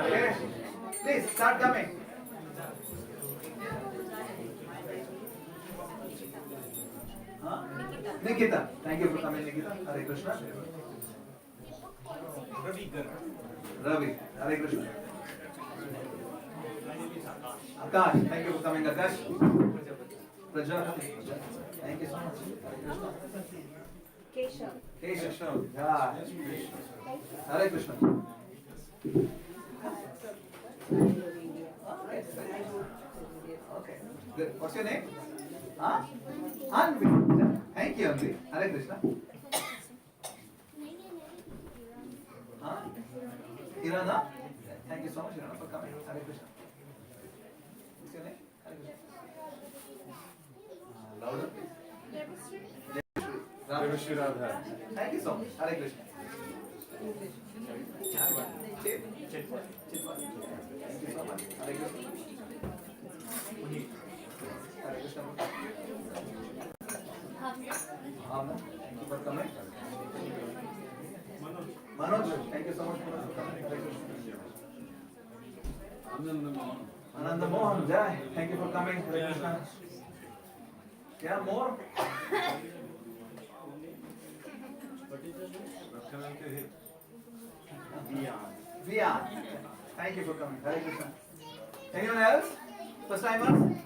Okay. Please start coming. Huh? Nikita. Thank you for coming, Nikita. Hare Krishna. Ravi. Hare Krishna. Akash. Thank you for coming, Akash. Prajapati. Thank you so much. Keshav. Keshav. Yeah. Hare Krishna. Okay. Good. What's your name? Huh? Anvi. Thank you, Anvi. Hare Krishna. Huh? Irana? Thank you so much, Irana, for coming. Hare Krishna. What's your name? Hare Krishna. Louder, please. Devashri Radha. Thank you so much. Hare Krishna. Chitwan. Chitwan. Thank you so much. Hare Krishna. Hare Krishna. Amen. Thank you for coming. Manoj. Thank you so much for coming. Hare Krishna. Ananda Mohan. Jai. Thank you for coming. Hare Krishna. Yeah, more. Vian. Thank you for coming. Hare Krishna. Anyone else? First timers?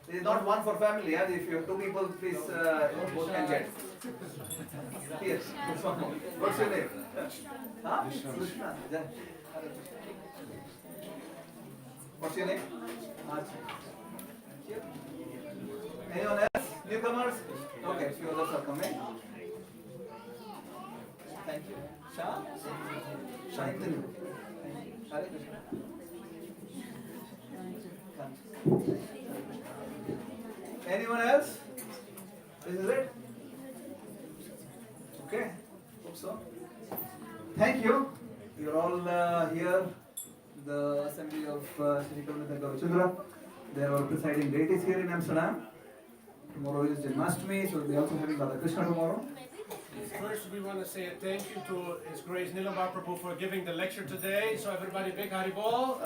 This is not one for family. Yeah? If you have two people, please both can get. Yes. This one more. What's your name? Huh? Krishna. Jai. Hare Krishna. What's your name? Anyone else? Newcomers? Okay, few others are coming. Thank you. Shah? Shantanu. Thank you. Hare Krishna. Anyone else? This is it? Okay. Hope so. Thank you. You're all here. The assembly of Sri Kavanatha Gaurachandra. They are all presiding deities here in Amsterdam. Tomorrow is Janmashtami, so we'll be also having Radha Krishna tomorrow. First, we want to say a thank you to His Grace Nilambar Prabhu for giving the lecture today. So everybody, big Haribol.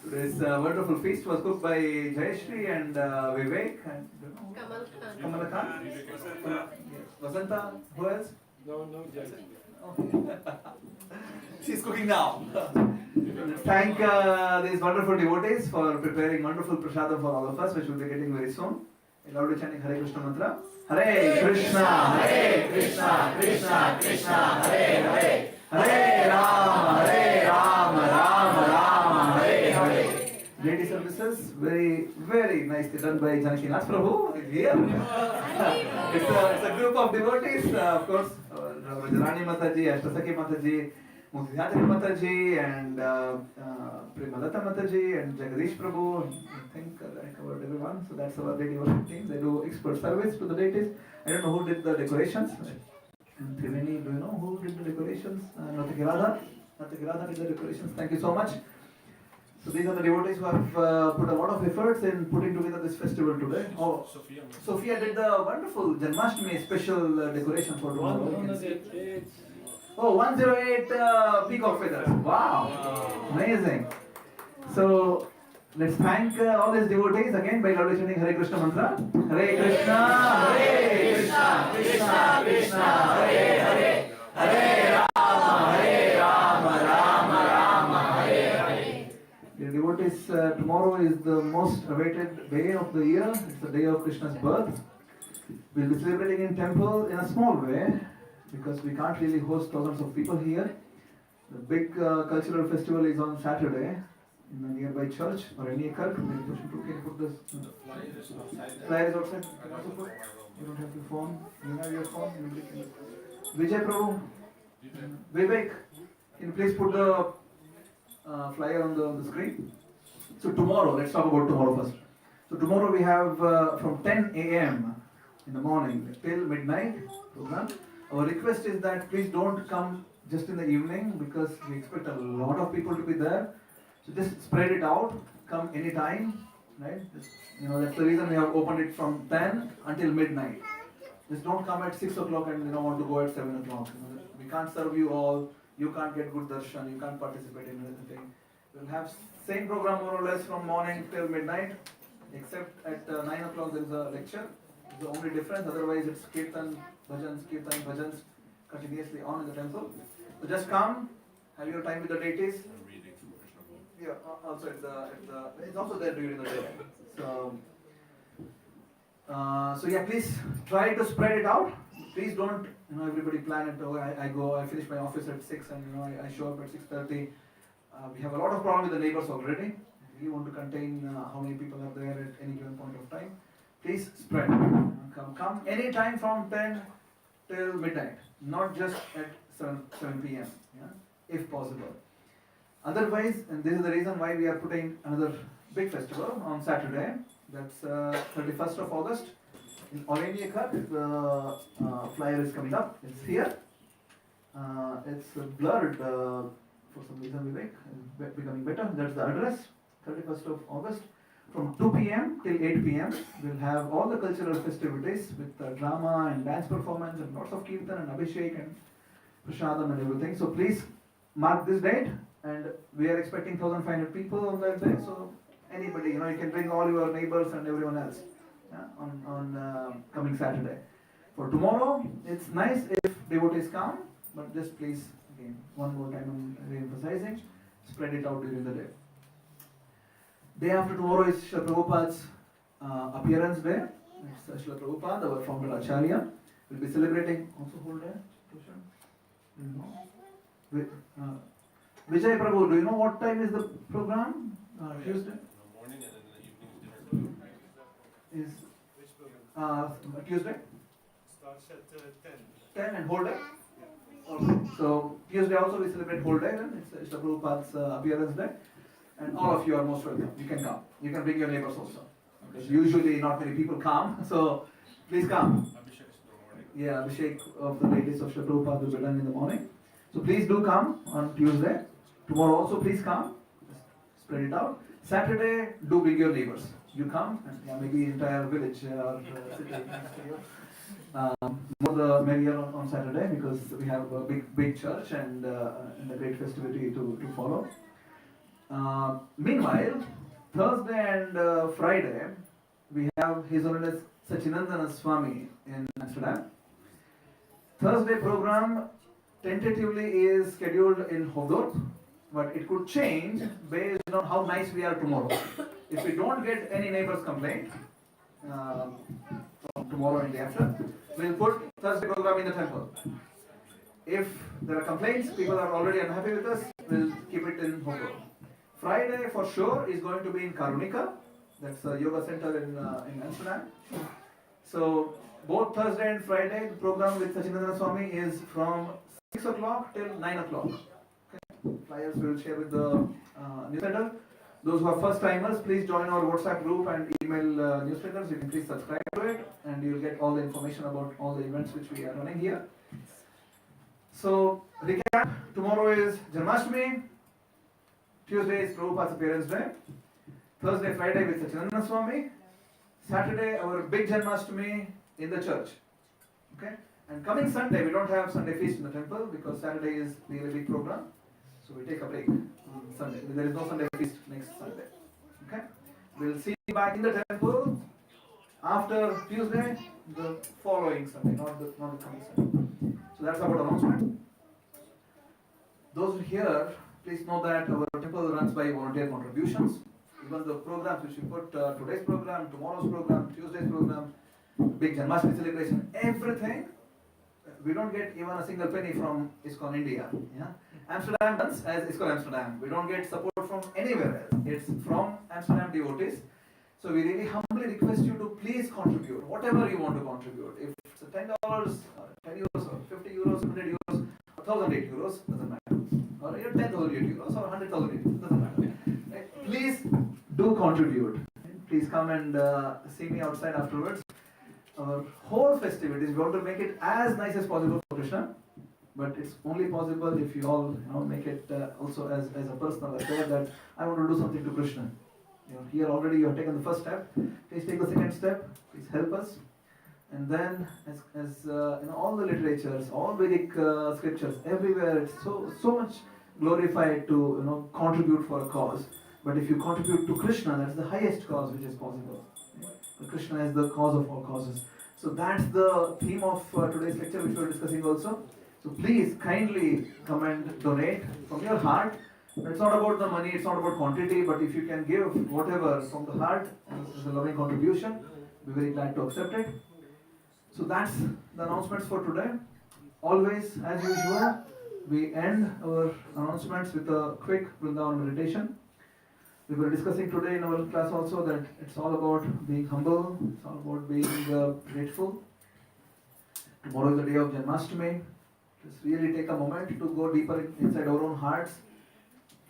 This wonderful feast was cooked by Jayashri and Vivek and Kamal Khan. Vasanta, who else? No, Jai. She's cooking now. Thank these wonderful devotees for preparing wonderful prasadam for all of us, which we'll be getting very soon. Loudly chanting Hare Krishna mantra. Hare Krishna, Krishna Krishna, Hare Hare. Hare Rama, Rama Rama, Hare Hare. Lady services, very nicely done by Janaki Nath Prabhu. Is here. It's a group of devotees, of course. Rajarani Mataji, Ashtasaki Mataji, Mukhyatri Mataji, and Premalata Mataji, and Jagadish Prabhu. I think I covered everyone. So that's our lady worship team. They do expert service to the deities. I don't know who did the decorations. And Triveni, do you know who did the decorations? Nataki Radha. Nataki Radha did the decorations. Thank you so much. So these are the devotees who have put a lot of efforts in putting together this festival today. Oh, Sophia did the wonderful Janmashtami special decoration for tomorrow. 108. Oh, 108 peacock feathers. Wow. Amazing. So let's thank all these devotees again by loudly chanting Hare Krishna mantra. Hare Krishna, Krishna Krishna, Hare Hare. Hare Rama, Rama Hare Hare. Dear devotees, tomorrow is the most awaited day of the year. It's the day of Krishna's birth. We'll be celebrating in temple in a small way because we can't really host thousands of people here. The big cultural festival is on Saturday. in a nearby church or any kirk. Maybe question 2, can you put this? Flyer is outside. Flyer is outside. Can you also put? You don't have your phone. You have your phone. Nobody can. Vijay Prabhu, Vivek, can you please put the flyer on the screen? So tomorrow, let's talk about tomorrow first. So tomorrow we have from 10 a.m. in the morning till midnight program. Our request is that please don't come just in the evening because we expect a lot of people to be there. So just spread it out. Come anytime, right? That's the reason we have opened it from 10 until midnight. Just don't come at 6 o'clock and want to go at 7 o'clock. We can't serve you all. You can't get good darshan. You can't participate in anything. We'll have same program more or less from morning till midnight, except at 9 o'clock there is a lecture. It's the only difference. Otherwise, it's kirtan, bhajans continuously on in the temple. So just come, have your time with the deities. Yeah, also it's also there during the day. So yeah, please try to spread it out. Please don't, everybody plan it. Oh, I finish my office at 6 and I show up at 6:30. We have a lot of problem with the neighbors already. We want to contain how many people are there at any given point of time. Please spread. Come any time from 10 till midnight, not just at 7 p.m. Yeah, if possible. Otherwise, and this is the reason why we are putting another big festival on Saturday. That's 31st of August in Orania Cut. The flyer is coming up. It's here. It's blurred for some reason. Vivek, becoming better. That's the address. 31st of August. From 2 p.m. till 8 p.m. we'll have all the cultural festivities with drama and dance performance and lots of kirtan and abhishek and prasadam and everything. So please mark this date, and we are expecting 1,500 people on that day. So anybody, you can bring all your neighbors and everyone else on coming Saturday. For tomorrow, it's nice if devotees come, but just please, again, one more time I'm re-emphasizing, spread it out during the day. Day after tomorrow is Srila Prabhupada's appearance day. It's Srila Prabhupada, our founder Acharya. We'll be celebrating also whole day. Vijay Prabhu, do you know what time is the program? Tuesday? In the morning and in the evening is different. Is Tuesday? Starts at 10. 10 and whole day? Okay. So Tuesday also we celebrate whole day. Then it's Srila Prabhupada's appearance day. And all of you are most welcome. You can come. You can bring your neighbors also. Because usually not many people come. So please come. Abhishek is in the morning. Yeah, Abhishek of the ladies of Srila Prabhupada will be done in the morning. So please do come on Tuesday. Tomorrow also please come. Just spread it out. Saturday, do bring your neighbors. You come and maybe entire village or city next to you. More the merrier on Saturday because we have a big church and a great festivity to follow. Meanwhile, Thursday and Friday, we have His Holiness Sachinandana Swami in Amsterdam. Thursday program tentatively is scheduled in Hoofddorp, but it could change based on how nice we are tomorrow. If we don't get any neighbors complaint from tomorrow and the after, we'll put Thursday program in the temple. If there are complaints, people are already unhappy with us, we'll keep it in Hoofddorp. Friday for sure is going to be in Karunika. That's a yoga center in Amsterdam. So both Thursday and Friday, the program with Sachinandana Swami is from 6 o'clock till 9 o'clock. Okay. Flyers we will share with the newsletter. Those who are first timers, please join our WhatsApp group and email newsletters. You can please subscribe to it and you'll get all the information about all the events which we are running here. So recap, tomorrow is Janmashtami. Tuesday is Prabhupada's appearance day. Thursday, Friday with Sachinandana Swami. Saturday, our big Janmashtami in the church. Okay? And coming Sunday, we don't have Sunday feast in the temple because Saturday is the really big program. So we take a break on Sunday. There is no Sunday feast next Sunday. Okay? We'll see you back in the temple after Tuesday, the following Sunday, not the coming Sunday. So that's our announcement. Those here, please know that our temple runs by volunteer contributions. Even the programs which we put, today's program, tomorrow's program, Tuesday's program, big Janmashtami celebration, everything, we don't get even a single penny from ISKCON India. Yeah? Amsterdam runs as ISKCON Amsterdam. We don't get support from anywhere else. It's from Amsterdam devotees. So we really humbly request you to please contribute, whatever you want to contribute. If it's $10, 10 euros, or 50 euros, 100 euros, or 1,008 euros, doesn't matter. Or even 10,008 euros or 100,008 euros, doesn't matter. Right? Please do contribute. Please come and see me outside afterwards. Our whole festivities, we want to make it as nice as possible for Krishna. But it's only possible if you all make it also as a personal affair that I want to do something to Krishna. Here already you have taken the first step. Please take the second step. Please help us. And then, as all the literatures, all Vedic scriptures, everywhere, it's so much glorified to contribute for a cause. But if you contribute to Krishna, that's the highest cause which is possible. Krishna is the cause of all causes. So that's the theme of today's lecture, which we are discussing also. So please kindly come and donate from your heart. It's not about the money, it's not about quantity, but if you can give whatever from the heart as a loving contribution, we're very glad to accept it. So that's the announcements for today. Always, as usual, we end our announcements with a quick Vrindavan meditation. We were discussing today in our class also that it's all about being humble, it's all about being grateful. Tomorrow is the day of Janmashtami. Just really take a moment to go deeper inside our own hearts.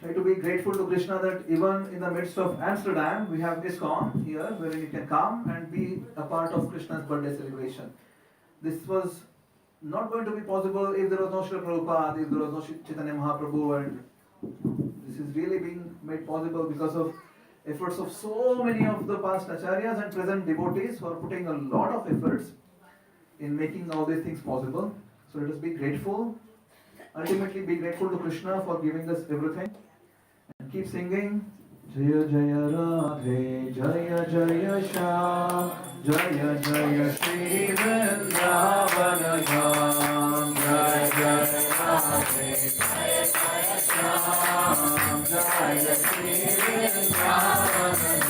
Try to be grateful to Krishna that even in the midst of Amsterdam, we have ISKCON here, where you can come and be a part of Krishna's birthday celebration. This was not going to be possible if there was no Srila Prabhupada, if there was no Chaitanya Mahaprabhu, and this is really being made possible because of efforts of so many of the past acharyas and present devotees who are putting a lot of efforts in making all these things possible. So let us be grateful, ultimately be grateful to Krishna for giving us everything, and keep singing. Jaya Jaya Radhe, Jaya Jaya Shyam, Jaya Jaya Shri Vrindavan Dham, Jaya Jaya Radhe, Jaya Jaya Shyam, Jaya Shri Vrindavan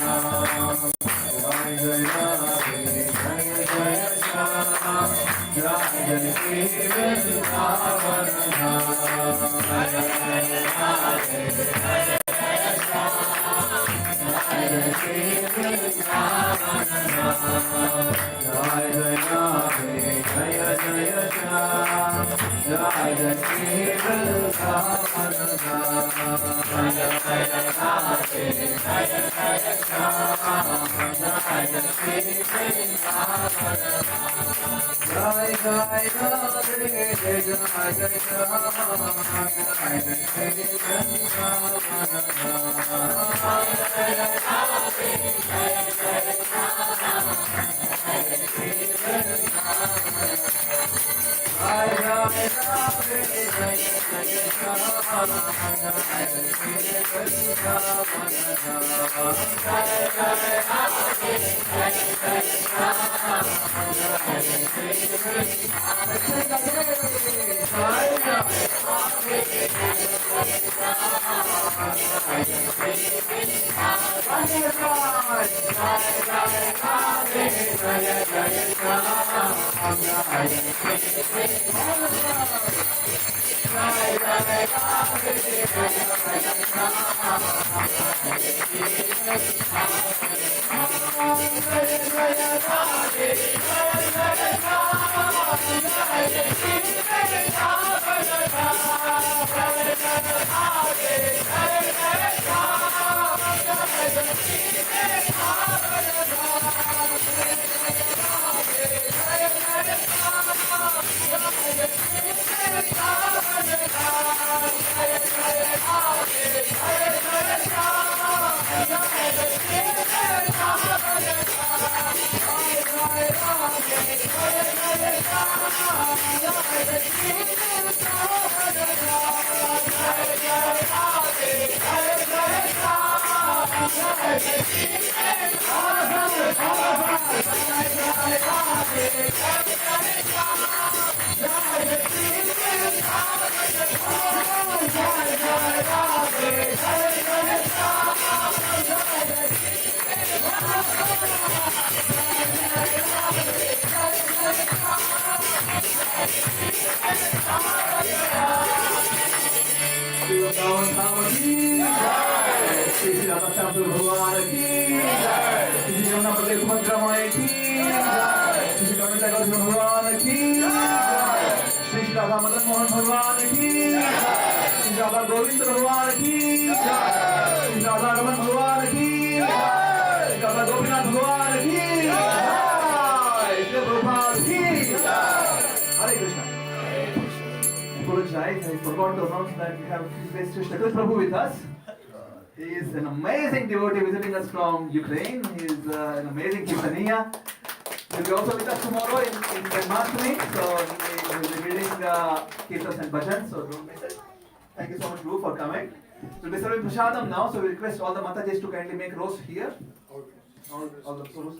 Dham, Jaya Jaya Radhe, Jaya Jaya Shyam, Jaya Shri Vrindavan Dham, Jaya Jaya Radhe, Jaya Jaya Vasudev भगवान की जय, श्री जमुना प्रदेश भद्रमाई की जय, श्री कविता कृष्ण भगवान की जय, श्री राधा मदन मोहन भगवान की जय, श्री राधा गोविंद भगवान की जय, श्री राधा रमन भगवान की जय, श्री राधा गोपीनाथ भगवान की जय, श्री प्रभुपाद की जय। Hare Krishna. Apologize, I forgot to announce that we have Sri Shakil Prabhu with us. He is an amazing devotee visiting us from Ukraine. He is an amazing Kirtaniya. He will be also with us tomorrow in Janmashtami. So he will be reading Kirtans and Bhajans. So don't miss it. Thank you so much, Guru, for coming. We'll be serving Prasadam now. So we request all the Matajis to kindly make roast here. All the Purus.